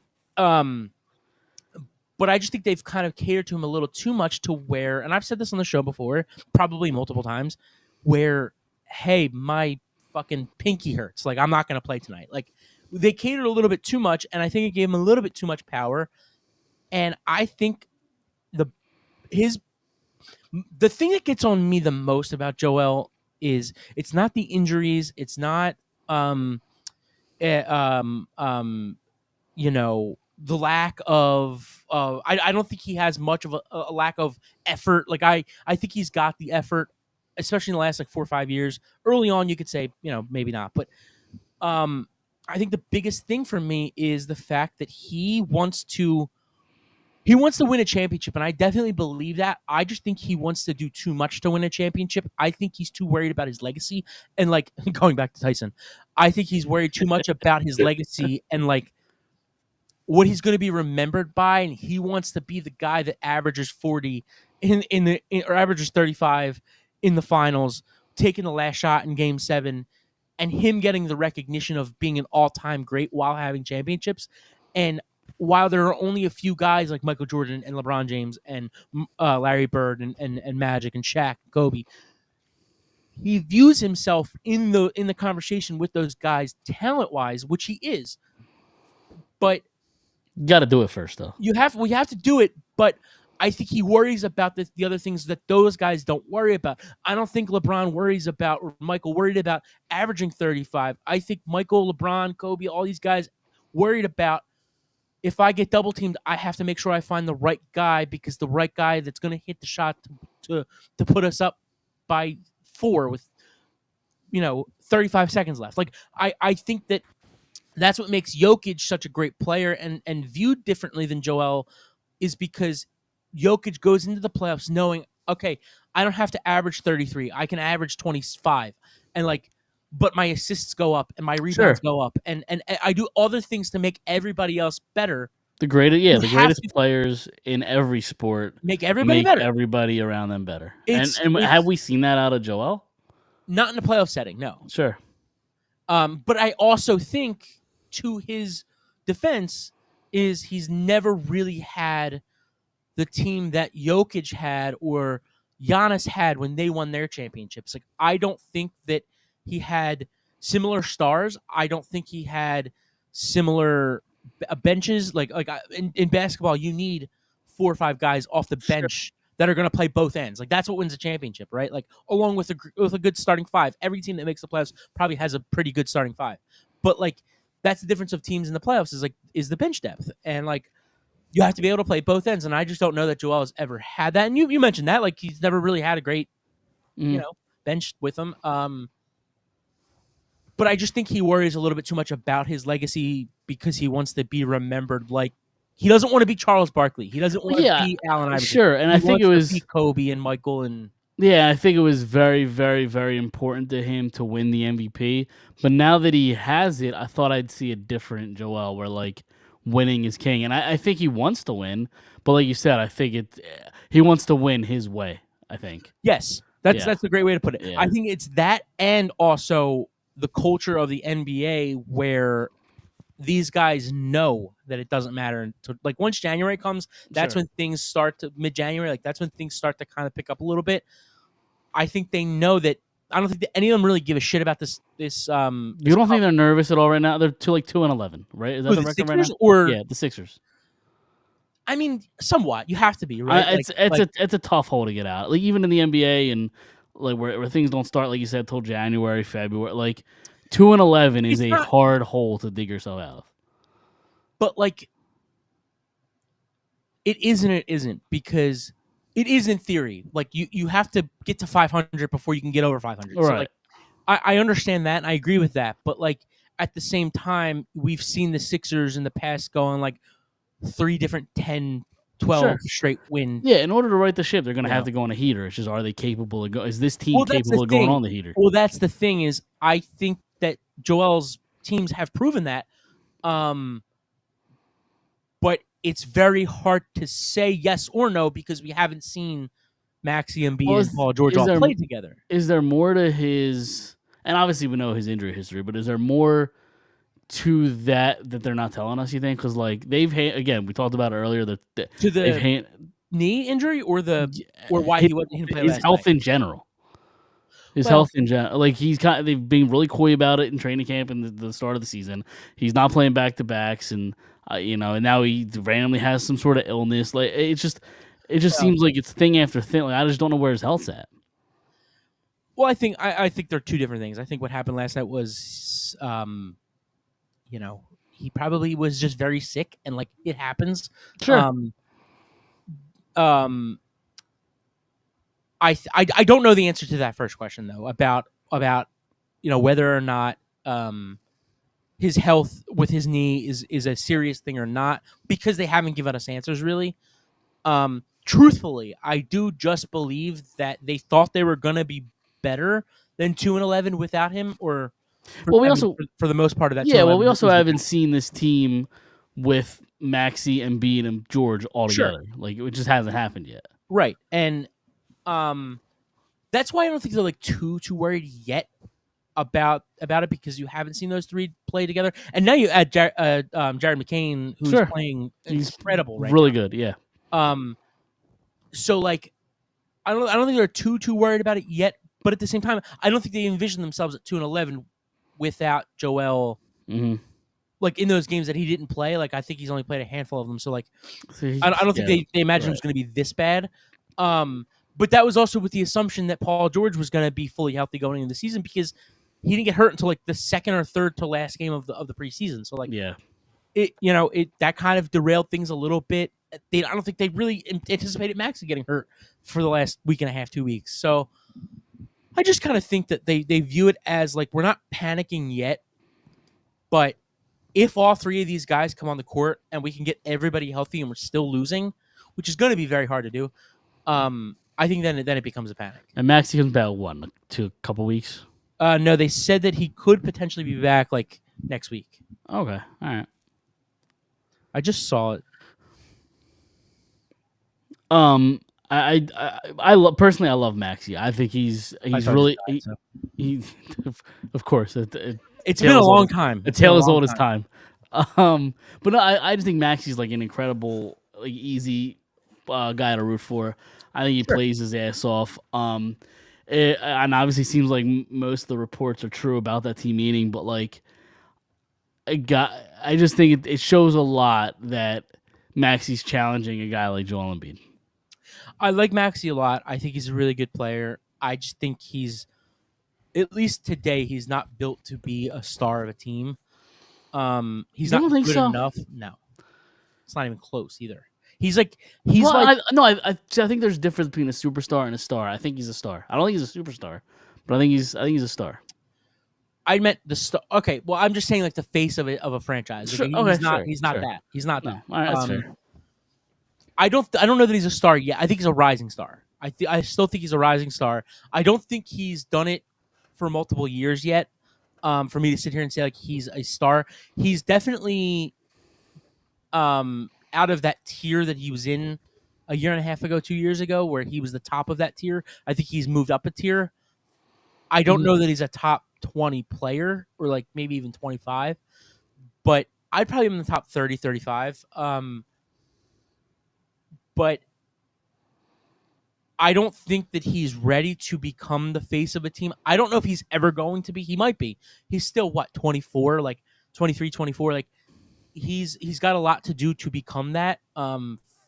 But I just think they've kind of catered to him a little too much to where, and I've said this on the show before, probably multiple times, where, hey, my fucking pinky hurts. Like, I'm not going to play tonight. Like, they catered a little bit too much, and I think it gave him a little bit too much power. And I think The thing that gets on me the most about Joel is it's not the injuries, it's not eh, um um the lack of I don't think he has much of a lack of effort. Like I think he's got the effort, especially in the last like 4 or 5 years. Early on, you could say maybe not, but um, I think the biggest thing for me is the fact that he wants to win a championship, and I definitely believe that. I just think he wants to do too much to win a championship. I think he's too worried about his legacy, and like going back to Tyson, I think he's worried too much about his legacy and like what he's going to be remembered by, and he wants to be the guy that averages 40 or averages 35 in the finals, taking the last shot in Game 7, and him getting the recognition of being an all-time great while having championships. And while there are only a few guys like Michael Jordan and LeBron James and Larry Bird and Magic and Shaq, Kobe, he views himself in the conversation with those guys talent-wise, which he is. But Got to do it first, though. we have to do it, but I think he worries about the other things that those guys don't worry about. I don't think LeBron worries about, or Michael worried about averaging 35. I think Michael, LeBron, Kobe, all these guys worried about, if I get double teamed, I have to make sure I find the right guy, because the right guy that's going to hit the shot to put us up by 4 with 35 seconds left. Like I think that's what makes Jokic such a great player and viewed differently than Joel, is because Jokic goes into the playoffs knowing, okay, I don't have to average 33. I can average 25. And but my assists go up and my rebounds go up. And I do other things to make everybody else better. The greatest players in every sport make everybody better. Everybody around them better. And It's have we seen that out of Joel? Not in a playoff setting, no. Sure. But I also think, to his defense, is he's never really had the team that Jokic had or Giannis had when they won their championships. Like, I don't think that he had similar stars. I don't think he had similar benches. In basketball, you need 4 or 5 guys off the bench that are going to play both ends. Like, that's what wins a championship, right? Like, along with a good starting 5. Every team that makes the playoffs probably has a pretty good starting 5. But that's the difference of teams in the playoffs is the bench depth. And you have to be able to play both ends. And I just don't know that Joel has ever had that. And you mentioned that, he's never really had a great, bench with him. But I just think he worries a little bit too much about his legacy, because he wants to be remembered. He doesn't want to be Charles Barkley. He doesn't want to be Allen Iverson. Sure. And I think it was Kobe and Michael and. Yeah, I think it was very, very, very important to him to win the MVP. But now that he has it, I thought I'd see a different Joel, where winning is king. And I think he wants to win, but like you said, I think he wants to win his way. I think. Yes, that's a great way to put it. Yeah. I think it's that, and also the culture of the NBA, where these guys know that it doesn't matter until once January comes. That's when things start to mid-January. That's when things start to kind of pick up a little bit. I think they know that. I don't think that any of them really give a shit about this. You don't think they're nervous at all right now? They're 2-11, right? Is that the record Sixers right now? Or yeah, the Sixers. I mean, somewhat. You have to be, right? It's a tough hole to get out. Even in the NBA and where things don't start, like you said, till January, February. 2-11 is a hard hole to dig yourself out of. But it isn't. It isn't, because it is in theory. You have to get to 500 before you can get over 500. Right. So I understand that, and I agree with that. But at the same time, we've seen the Sixers in the past go on 3 different 10, 12 straight wins. Yeah, in order to right the ship, they're going to have to go on a heater. It's just, are they capable of is this team capable of going on the heater? Well, that's the thing, is I think that Joel's teams have proven that. But it's very hard to say yes or no, because we haven't seen Maxey and and Paul George all play together. Is there more to his, and obviously we know his injury history, but is there more to that they're not telling us, you think? Because again, we talked about it earlier, that knee injury or why he didn't play his health in general. His health in general, they've been really coy about it in training camp and the start of the season. He's not playing back to backs, and and now he randomly has some sort of illness. It's just, It just Well- seems like it's thing after thing. Like, I just don't know where his health's at. Well, I think they're two different things. I think what happened last night was, he probably was just very sick, and like it happens. Sure. I don't know the answer to that first question though about whether or not his health with his knee is a serious thing or not, because they haven't given us answers really. Truthfully, I do just believe that they thought they were gonna be better than 2-11 without him, or for the most part of that. Yeah, well, we 2-11 also season. haven't seen this team with Maxey, Embiid, and George all together. Like, it just hasn't happened yet. Right, and that's why I don't think they're like too worried yet about it, because you haven't seen those three play together, and now you add Jared McCain, who's Sure. playing He's incredible right really now. good, yeah. So like, I don't think they're too worried about it yet, but at the same time, I don't think they envision themselves at 2-11 without Joel. Mm-hmm. Like in those games that he didn't play, like I think he's only played a handful of them. So like, So I don't think they imagined it was going to be this bad. But that was also with the assumption that Paul George was going to be fully healthy going into the season, because he didn't get hurt until like the second or third to last game of the preseason. So like, yeah, it that kind of derailed things a little bit. I don't think they really anticipated Maxey getting hurt for the last week and a half, 2 weeks. So I just kind of think that they view it as like, we're not panicking yet, but if all three of these guys come on the court and we can get everybody healthy and we're still losing, which is going to be very hard to do, I think then it becomes a panic. and Maxey comes back a couple weeks. No, they said that he could potentially be back like next week. Okay, all right. I just saw it. I personally, I love Maxey. I think he's really he of course It's been a long time. The tale is old as time. But no, I just think Maxey's like an incredible, like, easy guy to root for. I think he plays his ass off. And obviously seems like most of the reports are true about that team meeting, but like, I just think it shows a lot that Maxey's challenging a guy like Joel Embiid. I like Maxey a lot. I think he's a really good player. I just think he's, at least today, he's not built to be a star of a team. He's not good enough. No, it's not even close either. I think there's a difference between a superstar and a star. I think he's a star. I don't think he's a superstar, but I think he's a star. I meant the star. Okay, well, I'm just saying like the face of a franchise. Sure. He's not that. He's not No, that. all right, that's fair. I don't know that he's a star yet. I think he's a rising star. I still think he's a rising star. I don't think he's done it for multiple years yet. For me to sit here and say like he's a star, he's definitely out of that tier that he was in a year and a half ago, 2 years ago, where he was the top of that tier. I think he's moved up a tier. I don't know that he's a top 20 player, or like maybe even 25, but I'd probably be in the top 30, 35. But I don't think that he's ready to become the face of a team. I don't know if he's ever going to be. He might be. He's still 24, like 23, 24. Like he's got a lot to do to become that.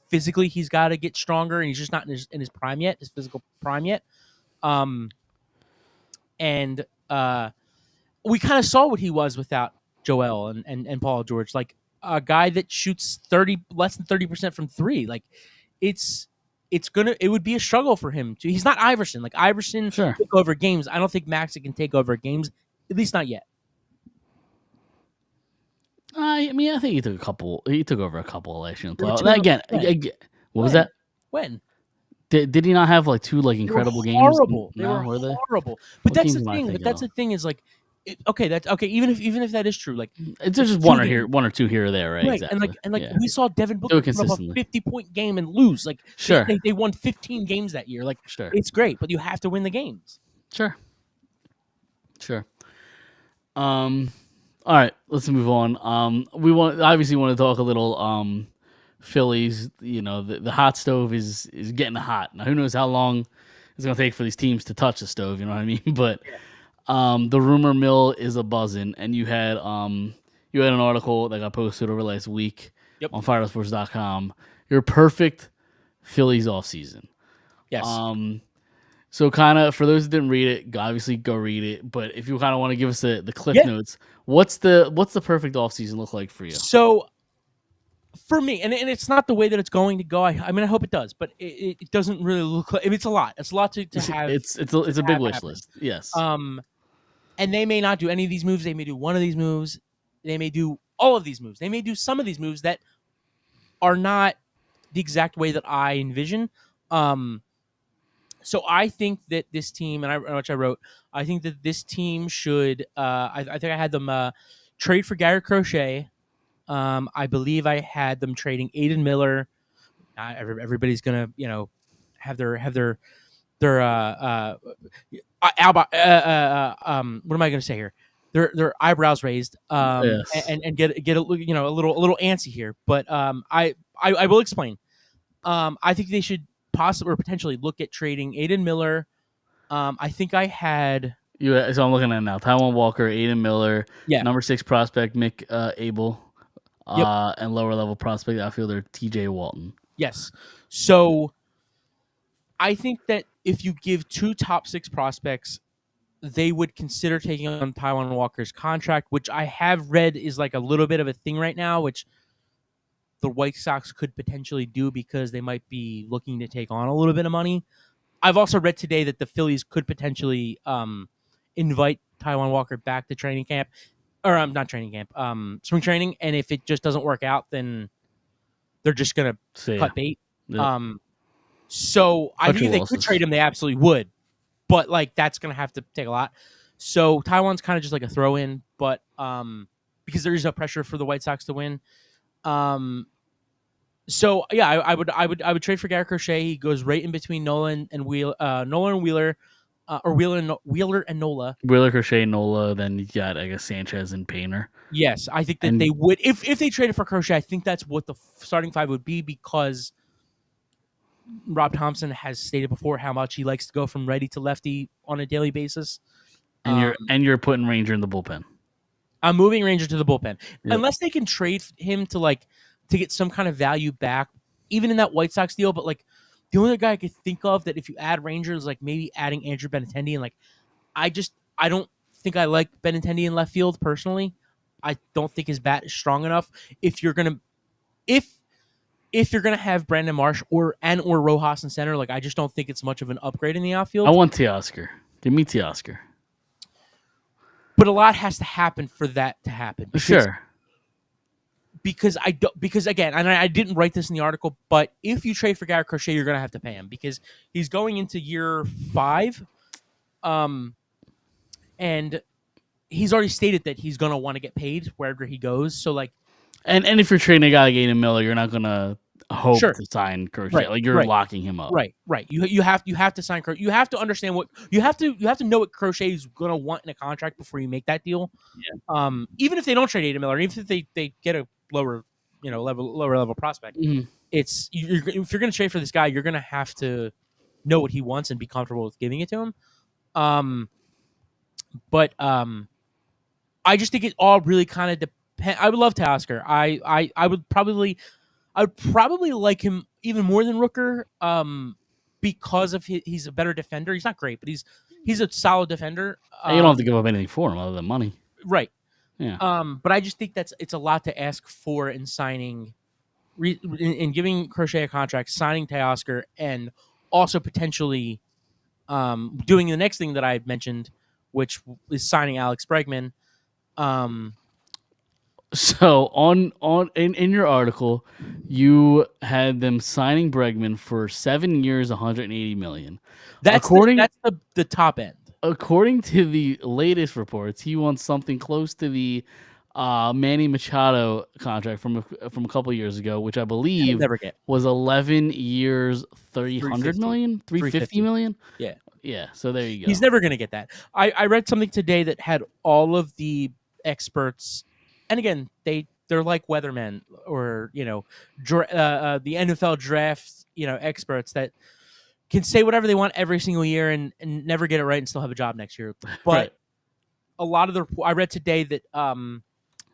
Physically, he's got to get stronger, and he's just not in his prime yet, his physical prime yet. And we kind of saw what he was without Joel and Paul George, like a guy that shoots less than 30% from three. Like it would be a struggle for him to. He's not Iverson. Like Iverson took over games. I don't think Maxey can take over games, at least not yet. I mean, I think he took a couple. He took over a couple last year. Again, what was that? When? Did he not have like two like incredible games? Horrible. No, they were they? horrible. But that's the teams am I thing. thinking That's of? the thing is like, that's okay. Even if that is true, like It's just one or two here or there, right? Exactly. And like Yeah. we saw Devin Booker put up a 50-point game and lose. Like they won 15 games that year. Like it's great, but you have to win the games. Sure. All right, let's move on. We obviously want to talk a little Phillies. You know, the hot stove is getting hot. Now, who knows how long it's going to take for these teams to touch the stove, you know what I mean? But the rumor mill is a buzzing, and you had an article that got posted over last week on FiredUpSports.com. Your perfect Phillies offseason. Yes. So kind of for those that didn't read it, obviously go read it. But if you kind of want to give us the cliff Yeah. notes, what's the perfect offseason look like for you? So for me, and it's not the way that it's going to go. I mean, I hope it does, but it doesn't really look like. I mean, it's a lot. It's a lot to have. It's a big wish list. Yes. And they may not do any of these moves. They may do one of these moves. They may do all of these moves. They may do some of these moves that are not the exact way that I envision. So I think that this team, which I wrote, I think that this team should. I think I had them trade for Garrett Crochet. I believe I had them trading Aiden Miller. Everybody's gonna, have their what am I gonna say here? Their eyebrows raised, Yes. and get a little antsy here. But I will explain. I think they should possibly or potentially look at trading Aiden Miller. I think I had. So I'm looking at it now. Taiwan Walker, Aiden Miller, Yeah. number 6 prospect Mick Abel, Yep. and lower level prospect outfielder TJ Walton. Yes. So I think that if you give 2 top 6 prospects, they would consider taking on Taiwan Walker's contract, which I have read is like a little bit of a thing right now, which the White Sox could potentially do because they might be looking to take on a little bit of money. I've also read today that the Phillies could potentially invite Taiwan Walker back to training camp, or not training camp, spring training. And if it just doesn't work out, then they're just gonna cut bait. Yep. So I think if they could trade him, they absolutely would. But like that's gonna have to take a lot. So Taiwan's kind of just like a throw in, but because there is no pressure for the White Sox to win. So yeah, I would trade for Garrett Crochet. He goes right in between Nolan and Wheeler, or Wheeler and Nola. Wheeler, Crochet, Nola. Then you got Sanchez and Painter. Yes, I think that they would if they traded for Crochet. I think that's what the starting 5 would be because Rob Thompson has stated before how much he likes to go from righty to lefty on a daily basis. And you're putting Ranger in the bullpen. I'm moving Ranger to the bullpen. Yep. Unless they can trade him to get some kind of value back, even in that White Sox deal. But the only guy I could think of that if you add Ranger is maybe adding Andrew Benintendi. And I don't think I like Benintendi in left field personally. I don't think his bat is strong enough. If you're gonna have Brandon Marsh or Rojas in center, I just don't think it's much of an upgrade in the outfield. I want Teoscar. Give me Teoscar. But a lot has to happen for that to happen. Sure. Because again, and I didn't write this in the article, but if you trade for Garrett Crochet, you're gonna have to pay him because he's going into year 5, and he's already stated that he's gonna want to get paid wherever he goes. So and if you're trading a guy like Aiden Miller, you're not gonna hope Sure. to sign Crochet. Right, You're right. locking him up. Right. You have to sign Crochet. You have to understand what you have to know what Crochet is gonna want in a contract before you make that deal. Yeah. Even if they don't trade Aiden Miller, even if they get a lower level prospect, Mhm. if you're gonna trade for this guy, you're gonna have to know what he wants and be comfortable with giving it to him. But I just think it all really kind of depends. I would love Teoscar. I would probably like him even more than Rooker, because of he's a better defender. He's not great, but he's a solid defender. And you don't have to give up anything for him other than money. Right. Yeah. But I just think it's a lot to ask for in signing, in giving Crochet a contract, signing Teoscar, and also potentially doing the next thing that I mentioned, which is signing Alex Bregman. So in your article, you had them signing Bregman for 7 years, $180 million. That's the top end. According to the latest reports, he wants something close to the Manny Machado contract from a couple years ago, which I believe Never get. was 11 years, $350 million. Yeah. So there you go. He's never going to get that. I read something today that had all of the experts, and again, they're like weathermen or the NFL draft experts that can say whatever they want every single year and never get it right and still have a job next year. But Right. a lot of I read today that I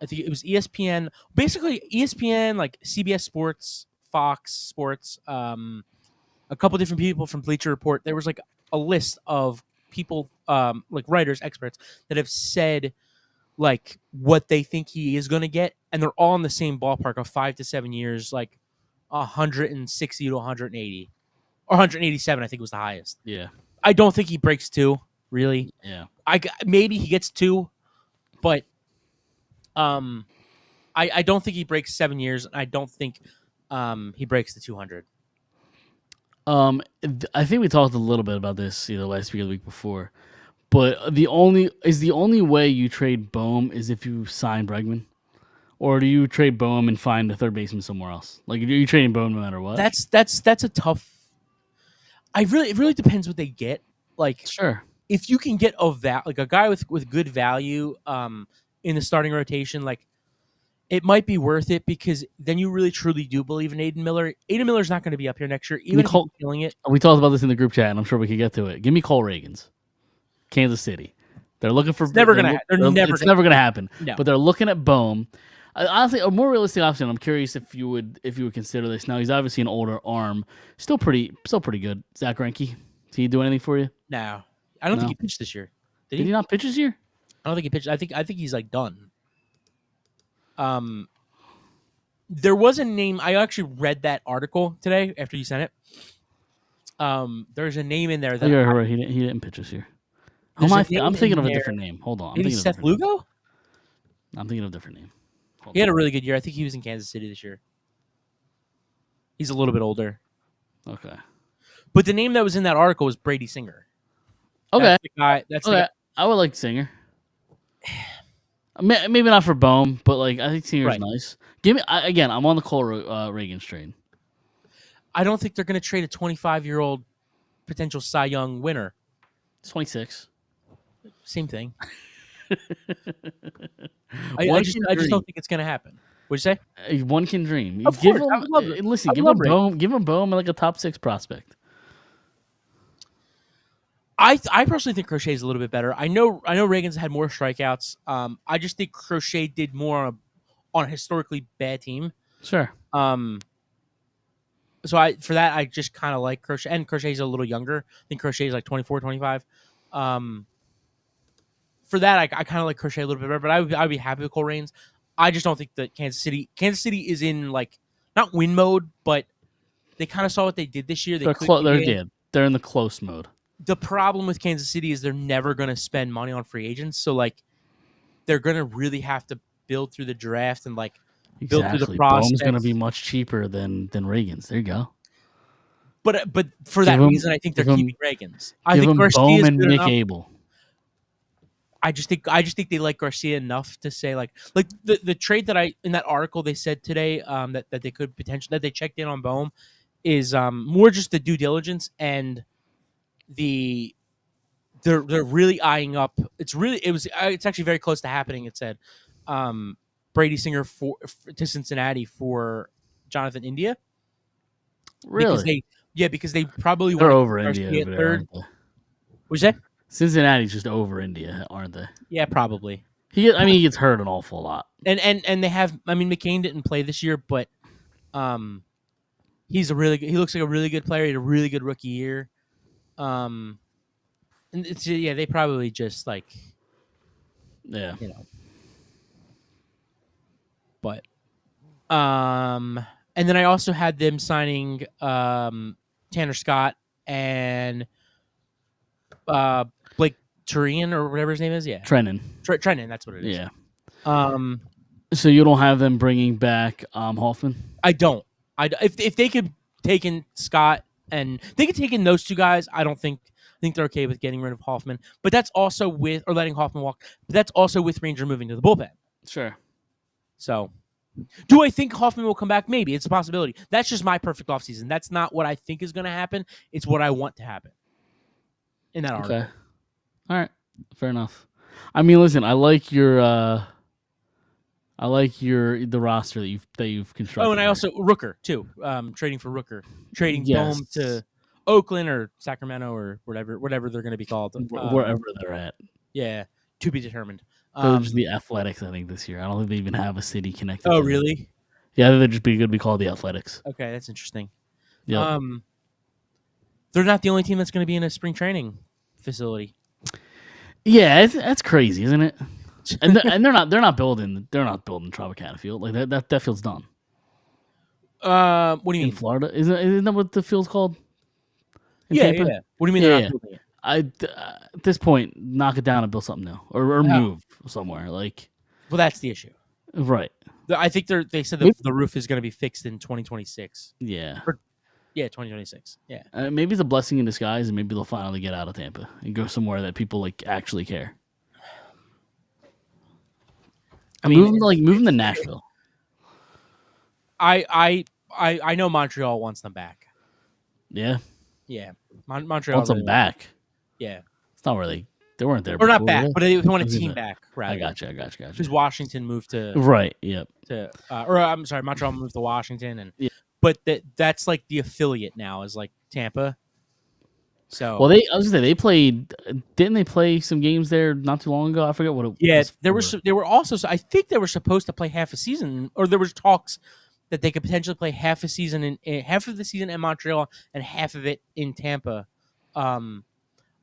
think it was ESPN, basically ESPN, like CBS Sports, Fox Sports, a couple different people from Bleacher Report. There was like a list of people, like writers, experts that have said like what they think he is going to get, and they're all in the same ballpark of 5 to 7 years, like 160 to 180 or 187. I think was the highest. Yeah. I don't think he breaks 2. Really, Yeah. maybe he gets 2, but I don't think he breaks 7 years. And I don't think he breaks the 200. I think we talked a little bit about this either last week or the week before, but the only way you trade Bohm is if you sign Bregman, or do you trade Bohm and find a third baseman somewhere else? Like, are you trading Bohm no matter what? That's a tough. It really depends what they get. Like, Sure. if you can get like a guy with good value in the starting rotation, like it might be worth it because then you really truly do believe in Aiden Miller. Aiden Miller's not going to be up here next year, even if he's killing it. We talked about this in the group chat, and I'm sure we could get to it. Give me Cole Reagans, Kansas City. They're looking for. It's never going to happen. No. But they're looking at Bohm. Honestly, a more realistic option. I'm curious if you would consider this. Now he's obviously an older arm, still pretty good. Zach Greinke, did he do anything for you? No, I don't think he pitched this year. Did he not pitch this year? I don't think he pitched. I think he's like done. There was a name. I actually read that article today after you sent it. There's a name in there that he didn't pitch this year. I'm thinking of a different name. Hold on. Maybe Seth Lugo? I'm thinking of a different name. He had a really good year. I think he was in Kansas City this year. He's a little bit older. Okay. But the name that was in that article was Brady Singer. Okay. That's the guy. That's okay. I would like Singer. Maybe not for Bohm, but like I think Singer's nice. Give me again. I'm on the Cole Reagans train. I don't think they're going to trade a 25-year-old potential Cy Young winner. It's 26. Same thing. I just don't think it's going to happen. What'd you say? One can dream. Of course. I would love it. Listen, give him Bohm like a top 6 prospect. I personally think Crochet's a little bit better. I know Reagan's had more strikeouts. I just think Crochet did more on a historically bad team. Sure. So I just kind of like Crochet, and Crochet's a little younger. I think Crochet's like 24, 25. For that, I kind of like Crochet a little bit better, but I would be happy with Cole Reagans. I just don't think that Kansas City is in like not win mode, but they kind of saw what they did this year. They're in the close mode. The problem with Kansas City is they're never going to spend money on free agents, so like they're going to really have to build through the draft and like build through the process. Bohm's going to be much cheaper than Reagan's. There you go. But for that reason, I think they're keeping Reagan's. I think Garcia and Nick Abel. I just think they like Garcia enough to say like the trade that in that article they said today that they could potentially that they checked in on Bohm is more just the due diligence and they're really eyeing up. It's actually very close to happening. It said Brady Singer to Cincinnati for Jonathan India. Really? Because they probably they're want over India at third. What'd you say? Cincinnati's just over India, aren't they? Yeah, probably. He gets hurt an awful lot. And they have. I mean, McCain didn't play this year, but he looks like a really good player. He had a really good rookie year. And they probably just like, but and then I also had them signing Tanner Scott and Blake Turian or whatever his name is. Yeah, Trennan. Trennan, that's what it is. Yeah. So you don't have them bringing back Hoffman? I don't. If they could take in Scott and they could take in those two guys, I think they're okay with getting rid of Hoffman. But that's also letting Hoffman walk. But that's also with Ranger moving to the bullpen. Sure. So, do I think Hoffman will come back? Maybe. It's a possibility. That's just my perfect offseason. That's not what I think is going to happen. It's what I want to happen in that article. Okay. All right. Fair enough. I mean, listen, I like the roster that you've constructed. Oh, and I also Rooker too. Trading for Rooker, trading Bohm to Oakland or Sacramento or whatever they're going to be called, wherever they're at. Yeah, to be determined. They'll just be Athletics, I think, this year. I don't think they even have a city connected. Oh, to really? Them. Yeah, I think they're just going to be called the Athletics. Okay, that's interesting. Yeah. they're not the only team that's going to be in a spring training facility. Yeah, that's crazy, isn't it? And they're not building Tropicana Field like that field's done. What do you In mean? Florida, isn't that what the field's called? In Yeah, Tampa? yeah. What do you mean they're not building it? At this point, knock it down and build something new, or move somewhere. Like, Well, that's the issue. right? I think they said the roof is going to be fixed in 2026. Yeah, Yeah, 2026. Yeah. maybe it's a blessing in disguise, and maybe they'll finally get out of Tampa and go somewhere that people like actually care. I mean, move them to Nashville. I know Montreal wants them back. Yeah, Yeah, Montreal wants them really back. Yeah, It's not where they weren't there. or before, not back, were but they want a I was team gonna- back. Rather, I got you. because Washington moved to Right. Yep. or I'm sorry, Montreal moved to Washington, and Yeah. but that's like the affiliate now is like Tampa. So Well, I was gonna say they played. Didn't they play some games there not too long ago? I forget what it was. they were also I think they were supposed to play half a season, or there was talks that they could potentially play half a season in half of the season in Montreal and half of it in Tampa.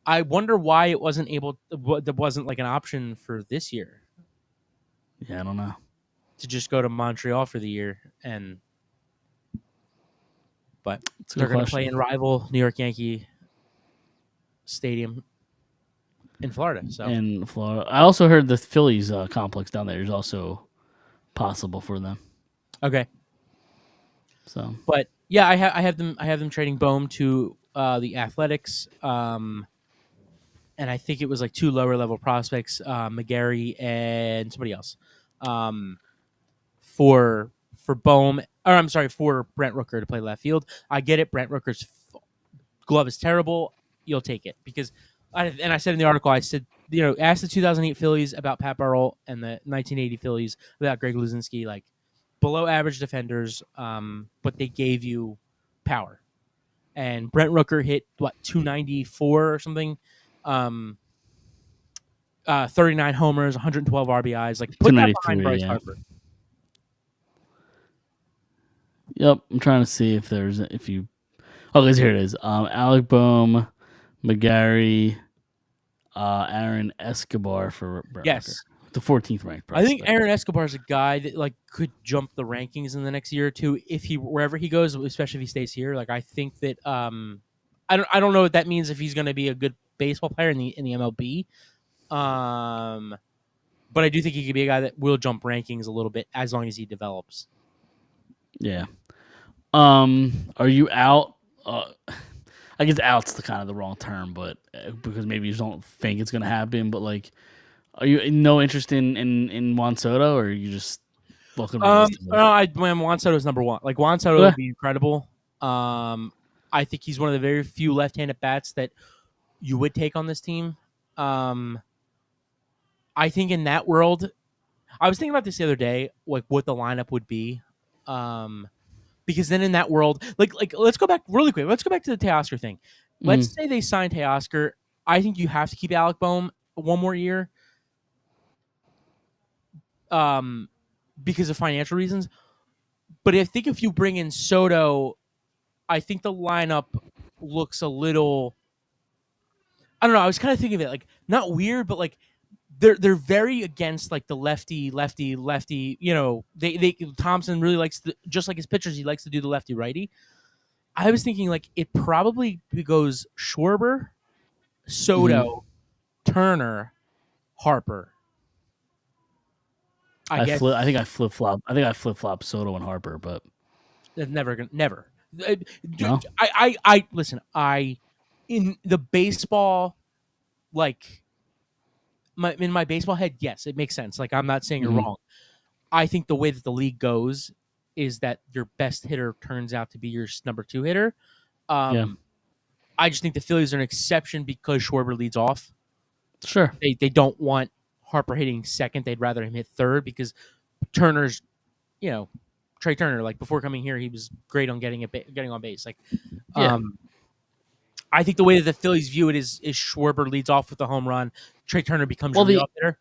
I wonder why it wasn't there wasn't like an option for this year Yeah, I don't know. to just go to Montreal for the year, but It's a they're good going to play question. in rival New York Yankee Stadium in Florida. So In Florida, I also heard the Phillies complex down there is also possible for them. okay, So but yeah, I have them trading Bohm to the Athletics, and I think it was like two lower level prospects, McGarry and somebody else, for Bohm, or I'm sorry, for Brent Rooker to play left field. I get it. Brent Rooker's glove is terrible. You'll take it because, I said in the article, I said, ask the 2008 Phillies about Pat Burrell and the 1980 Phillies about Greg Luzinski, like below average defenders, but they gave you power. And Brent Rooker hit 294 or something, 39 homers, 112 RBIs. Like put that behind 293, Bryce yeah. Harper. Yep, I'm trying to see if you. Oh, here it is. Alec Bohm, McGarry, Aaron Escobar for Brent Yes. Rooker, the 14th ranked I think prospect. Aaron Escobar is a guy that like could jump the rankings in the next year or two if wherever he goes, especially if he stays here. Like I think that I don't know what that means if he's going to be a good baseball player in the MLB. But I do think he could be a guy that will jump rankings a little bit as long as he develops. Yeah. Are you out? I guess out's the wrong term, but because maybe you just don't think it's gonna happen. But like, are you no interest in Juan Soto, or are you just looking? Juan Soto is number one. Like Juan Soto would be incredible. I think he's one of the very few left-handed bats that you would take on this team. I think in that world, I was thinking about this the other day, like what the lineup would be. Because then in that world, like let's go back really quick. Let's go back to the Teoscar thing. Let's say they signed Teoscar. I think you have to keep Alec Bohm one more year. Because of financial reasons. But I think if you bring in Soto, I think the lineup looks a little, I don't know. I was kind of thinking of it like not weird, but like they're very against like the lefty. They Thompson really likes just like his pitchers. He likes to do the lefty righty. I was thinking like it probably goes Schwarber, Soto, Turner, Harper. I think I flip flop Soto and Harper, but That's never. No? I listen. In the baseball, like in my baseball head, yes, it makes sense. Like I'm not saying you're wrong. I think the way that the league goes is that your best hitter turns out to be your number two hitter. I just think the Phillies are an exception because Schwarber leads off. sure. They don't want Harper hitting second. They'd rather him hit third because Turner's, Trey Turner. Like before coming here, he was great on getting on base. Like, I think the way that the Phillies view it is Schwarber leads off with the home run. Trey Turner becomes your leadoff hitter.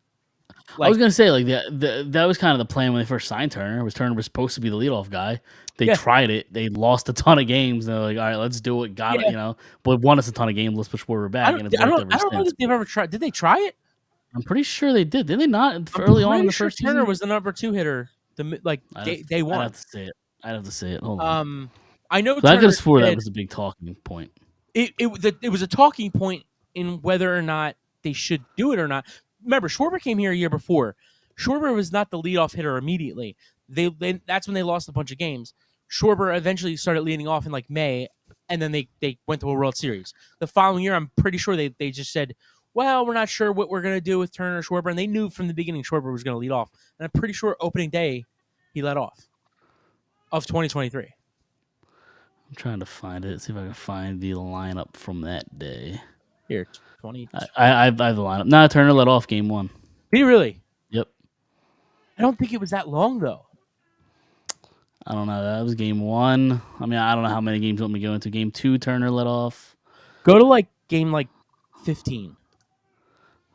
I was gonna say like that was kind of the plan when they first signed Turner. Turner was supposed to be the leadoff guy. They tried it. They lost a ton of games. They're like, all right, let's do it. Got it. But won us a ton of games. Let's push Schwarber back, and it's worked ever I don't know since. that they've ever tried. Did they try it? I'm pretty sure they did. Did they not early on in the first Turner season? was the number 2 hitter. Day one. I'd have to say it. Hold on. I know. So I could have swore said, that was a big talking point. It was a talking point in whether or not they should do it or not. Remember, Schwarber came here a year before. Schwarber was not the leadoff hitter immediately. That's when they lost a bunch of games. Schwarber eventually started leading off in like May, and then they went to a World Series. The following year, I'm pretty sure they just said, well, we're not sure what we're going to do with Turner Schwarber, and they knew from the beginning Schwarber was going to lead off. And I'm pretty sure opening day, he led off of 2023. I'm trying to find it. See if I can find the lineup from that day. Here, 20. I have the lineup. Nah, Turner led off game 1. Did he really? Yep. I don't think it was that long though. I don't know. That was game 1. I mean, I don't know how many games you want me to go into. Game 2, Turner led off. Go to game 15.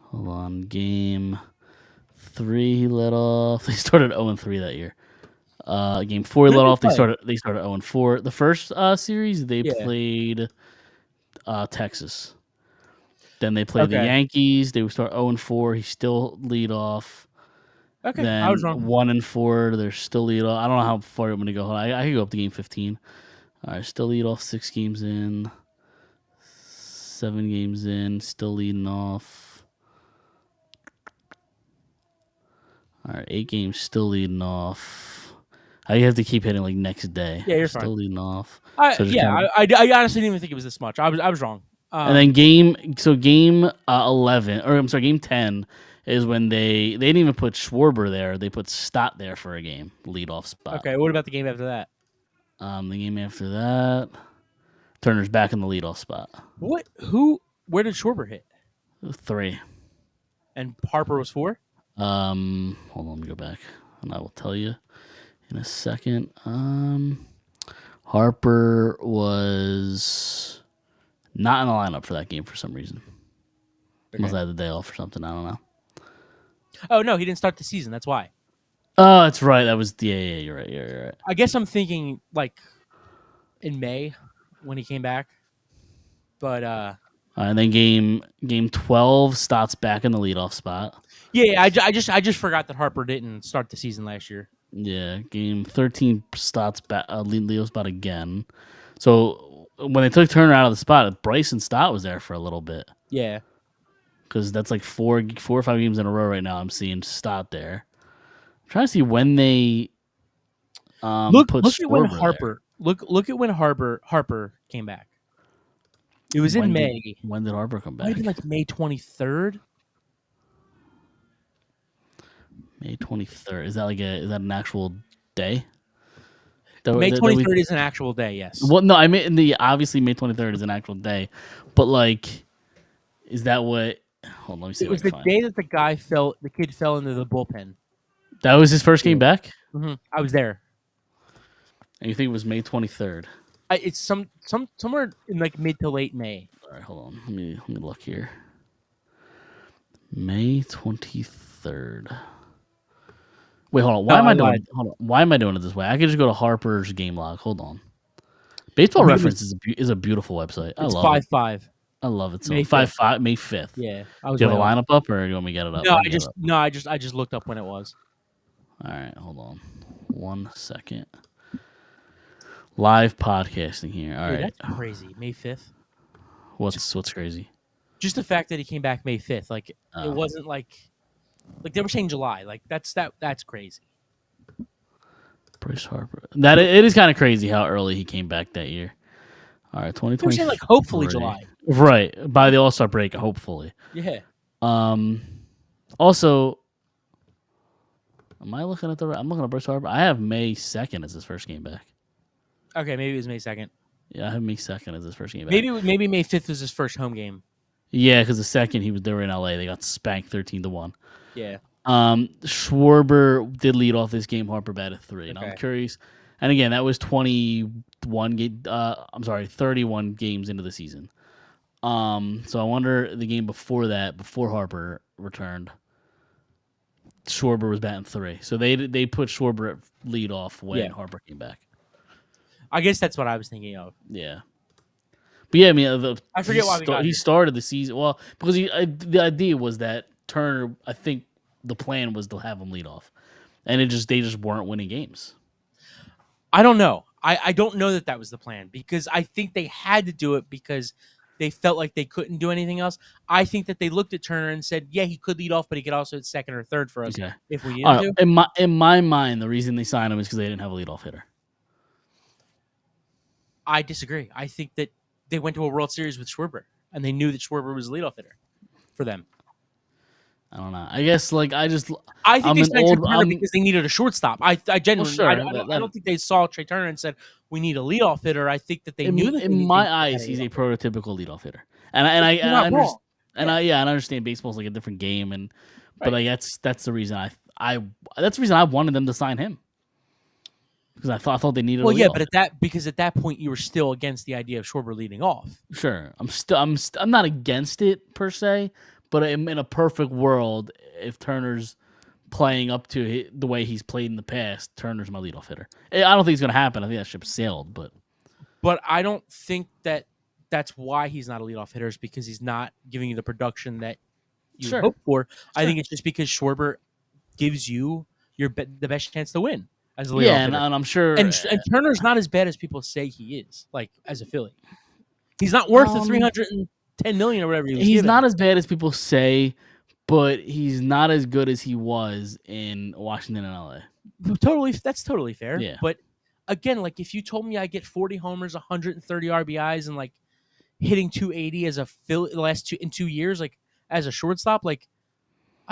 Hold on. Game 3, he led off. They started 0-3 that year. Game 4, he led off. They started 0-4. The first series, they played Texas. Then they played the Yankees. They would start 0-4. He still lead off. Okay, then I was wrong. 1-4. They're still lead off. I don't know how far I'm going to go. I could go up to game 15. All right, still lead off 6 games in. 7 games in. Still leading off. All right, 8 games. Still leading off. I have to keep hitting next day. Yeah, you're still fine. leading off. I honestly didn't even think it was this much. I was wrong. And then game 11, or I'm sorry, game 10 is when they didn't even put Schwarber there. They put Stott there for a game, leadoff spot. Okay, what about the game after that? The game after that, Turner's back in the leadoff spot. Where did Schwarber hit? 3. And Harper was 4? Hold on, let me go back, and I will tell you in a second. Harper was not in the lineup for that game for some reason. Okay. Must have had the day off or something. I don't know. Oh no, he didn't start the season. That's why. Oh, that's right. That was You're right. You're right. I guess I'm thinking in May when he came back, but and then game 12, Stott's back in the leadoff spot. Yeah, I just forgot that Harper didn't start the season last year. Yeah, game 13, Stott's back leadoff spot again. So when they took Turner out of the spot, Bryson Stott was there for a little bit. Yeah. Because that's 4 or 5 games in a row right now. I'm seeing Stott there. I'm trying to see when they look put at when Schwarber Harper look at when Harper came back. It was in May. When did Harper come back? Maybe May 23rd. May 23rd. Is that is that an actual day? May 23rd is an actual day. Yes. Well, no, I mean obviously May 23rd is an actual day, but is that what? Hold on, let me see. It was the day that the kid fell into the bullpen. That was his first game back? Mm-hmm. I was there. And you think it was May 23rd? It's somewhere in mid to late May. All right, hold on. Let me look here. May 23rd. Wait, hold on. Why am I doing it this way? I could just go to Harper's game log. Hold on. Baseball Reference is a beautiful website. I love it. 5-5. I love it so. May 5-5, May 5th. Yeah. Do you have a lineup up, or do you want me to get it up? I just looked up when it was. All right, hold on. 1 second. Live podcasting here. All right. That's crazy. May 5th. What's crazy? Just the fact that he came back May 5th. It wasn't they were saying July. That's crazy. Bryce Harper. That it is kind of crazy how early he came back that year. All right, 2020. They were saying hopefully July. Right, by the All-Star break, hopefully. Yeah. Also, am I looking at I'm looking at Bryce Harper. I have May 2nd as his first game back. Okay, maybe it was May 2nd. Yeah, I have May 2nd as his first game back. Maybe May 5th was his first home game. Yeah, because the second they were in LA, they got spanked 13-1. Yeah. Schwarber did lead off this game. Harper batted 3. And okay. I'm curious. And again, that was 31 games into the season. So I wonder the game before that, before Harper returned, Schwarber was batting 3. So they put Schwarber at lead off when Yeah. Harper came back. I guess that's what I was thinking of. Yeah. But yeah, I mean, I forget why we got he here. started the season well because the idea was that Turner. I think the plan was to have him lead off, and they just weren't winning games. I don't know. I don't know that was the plan because I think they had to do it because they felt like they couldn't do anything else. I think that they looked at Turner and said, yeah, he could lead off, but he could also hit second or third for us if we needed to. In my mind, the reason they signed him is because they didn't have a leadoff hitter. I disagree. I think that they went to a World Series with Schwarber, and they knew that Schwarber was a leadoff hitter for them. I don't know. I guess I think they signed Trey Turner because they needed a shortstop. I genuinely, sure, I don't think they saw Trey Turner and said we need a leadoff hitter. I think that they knew that. In my eyes, he's a prototypical leadoff hitter, and I understand baseball's like a different game, but that's the reason I wanted them to sign him because I thought they needed. Well, a yeah, leadoff. But at that point you were still against the idea of Schwarber leading off. Sure, I'm not against it per se. But in a perfect world, if Turner's playing up to the way he's played in the past, Turner's my leadoff hitter. I don't think it's going to happen. I think that ship sailed. But I don't think that that's why he's not a leadoff hitter is because he's not giving you the production that you hope for. Sure. I think it's just because Schwarber gives you the best chance to win as a leadoff hitter. And I'm sure. And Turner's not as bad as people say he is, like as a Philly. He's not worth the $310 million or whatever he's not as bad as people say, but he's not as good as he was in Washington and LA. That's totally fair. Yeah. But again, if you told me I get 40 homers, 130 RBIs, and hitting 280 as a Philly in 2 years, as a shortstop, I'd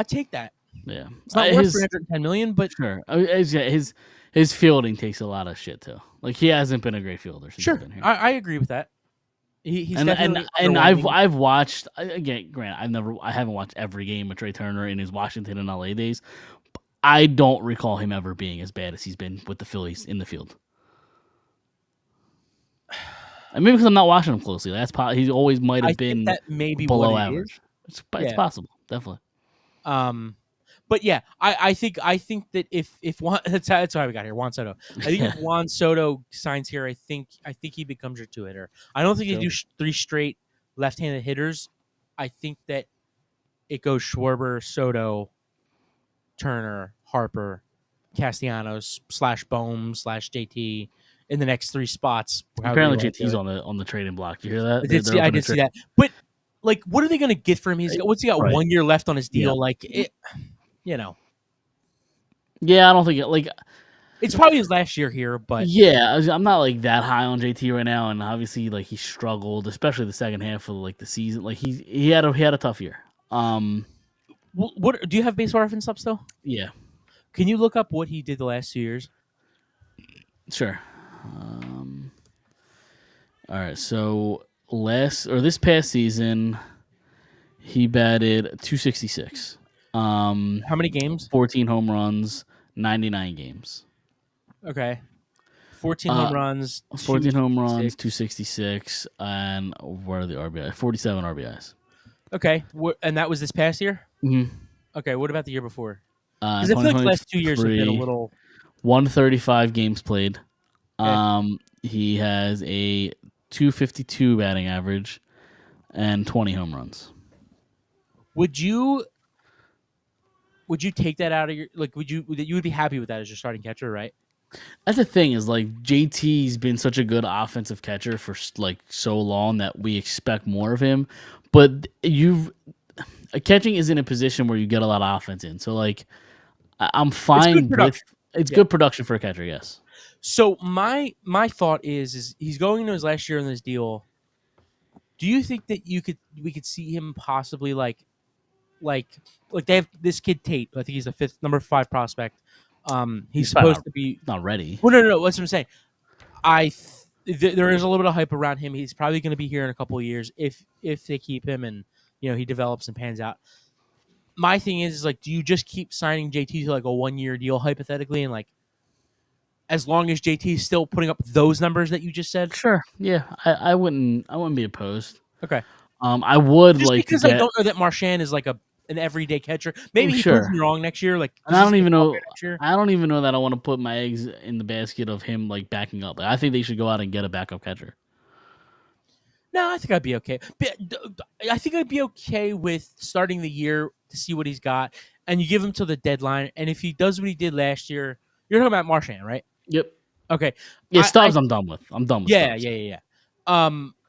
take that. Yeah, it's not worth $310 million, but sure, his fielding takes a lot of shit too. He hasn't been a great fielder since he's been here. I agree with that. He's and I've watched again. Granted, I haven't watched every game of Trey Turner in his Washington and LA days. I don't recall him ever being as bad as he's been with the Phillies in the field. And maybe because I'm not watching him closely. That's he always might have been that maybe below average. It's possible, definitely. But yeah, I think that if Juan, that's why we got here, Juan Soto. I think if Juan Soto signs here, I think he becomes your 2-hitter. I don't think you do 3 straight left-handed hitters. I think that it goes Schwarber, Soto, Turner, Harper, Castellanos /Bohm /JT in the next 3 spots. Apparently, JT's on the trading block. Did you hear that? I did see that. But what are they going to get for him? What's he got? Right. 1 year left on his deal. Yeah. Yeah, I don't think it's probably his last year here, but yeah, I'm not that high on JT right now, and obviously he struggled, especially the second half of the season. He had a tough year. What do you have Baseball Reference up still? Yeah. Can you look up what he did the last 2 years? Sure. All right, so this past season, he batted .266. How many games? 14 home runs, 99 games. Okay. 14 home runs. 14 home runs, 266, and what are the RBIs? 47 RBIs. Okay, and that was this past year? Mm-hmm. Okay, what about the year before? Because I feel like the last 2 years have been a little... 135 games played. Okay. He has a .252 batting average and 20 home runs. Would you take that out of your you would be happy with that as your starting catcher, right? That's the thing is JT's been such a good offensive catcher for so long that we expect more of him, but catching is in a position where you get a lot of offense in. So I'm fine with it's good production for a catcher, yes. So my thought is he's going into his last year in this deal. Do you think that we could see him possibly like they have this kid Tate? I think he's the number 5 prospect. He's supposed to be not ready. Well, no. That's what I'm saying. There is a little bit of hype around him. He's probably going to be here in a couple of years if they keep him and he develops and pans out. My thing is do you just keep signing JT to a 1-year deal hypothetically and as long as JT is still putting up those numbers that you just said? Sure. Yeah, I wouldn't be opposed. Okay. I would just because I don't know that Marchand is a an everyday catcher. Maybe he sure. proves me wrong next year. Like, And I don't even know. next year. I don't even know that I want to put my eggs in the basket of him like backing up. Like, I think they should go out and get a backup catcher. No, I think I'd be okay. I think I'd be okay with starting the year to see what he's got, and you give him till the deadline. And if he does what he did last year, you're talking about Marchand, right? Yep. Okay. Yeah, Stubbs. I'm done with. I'm done with. Yeah, Stubbs. yeah.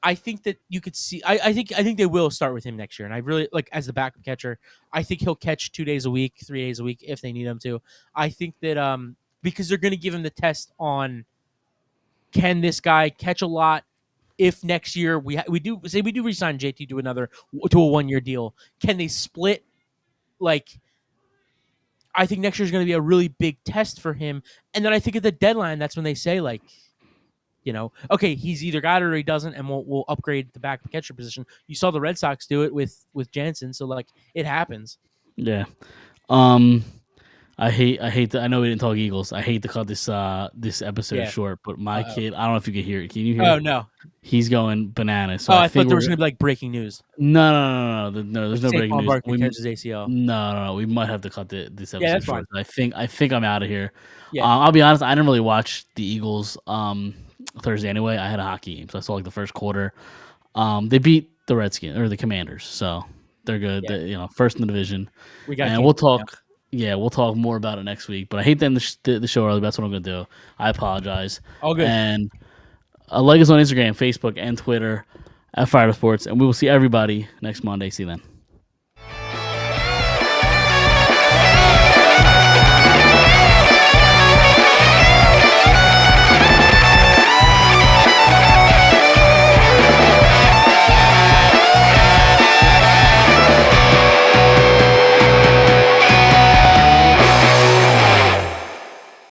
I think that you could see. I think they will start with him next year, and I really like as the backup catcher. I think he'll catch 2 days a week, 3 days a week if they need him to. I think that because they're going to give him the test on can this guy catch a lot. If next year we do resign JT to a 1-year deal, can they split? Like, I think next year is going to be a really big test for him, and then I think at the deadline that's when they say like, okay, he's either got it or he doesn't, and we'll upgrade the back catcher position. You saw the Red Sox do it with Jansen, so like it happens. Yeah. I hate that. I know we didn't talk Eagles. I hate to cut this episode short, but my kid, I don't know if you can hear it. Can you hear it? Oh no, he's going bananas. So I thought there was going to be like breaking news. No. There's no breaking news. Barkley tears his ACL. No. We might have to cut this episode that's short. fine. I think I'm out of here. Yeah. I'll be honest. I didn't really watch the Eagles Thursday anyway. I had a hockey game, so I saw like the first quarter. They beat the Redskins or the Commanders, so they're good. Yeah. They, first in the division. We'll talk. Yeah, we'll talk more about it next week. But I hate to end the show early. That's what I'm going to do. I apologize. All good. And like us on Instagram, Facebook, and Twitter at Phired Up Sports. And we will see everybody next Monday. See you then.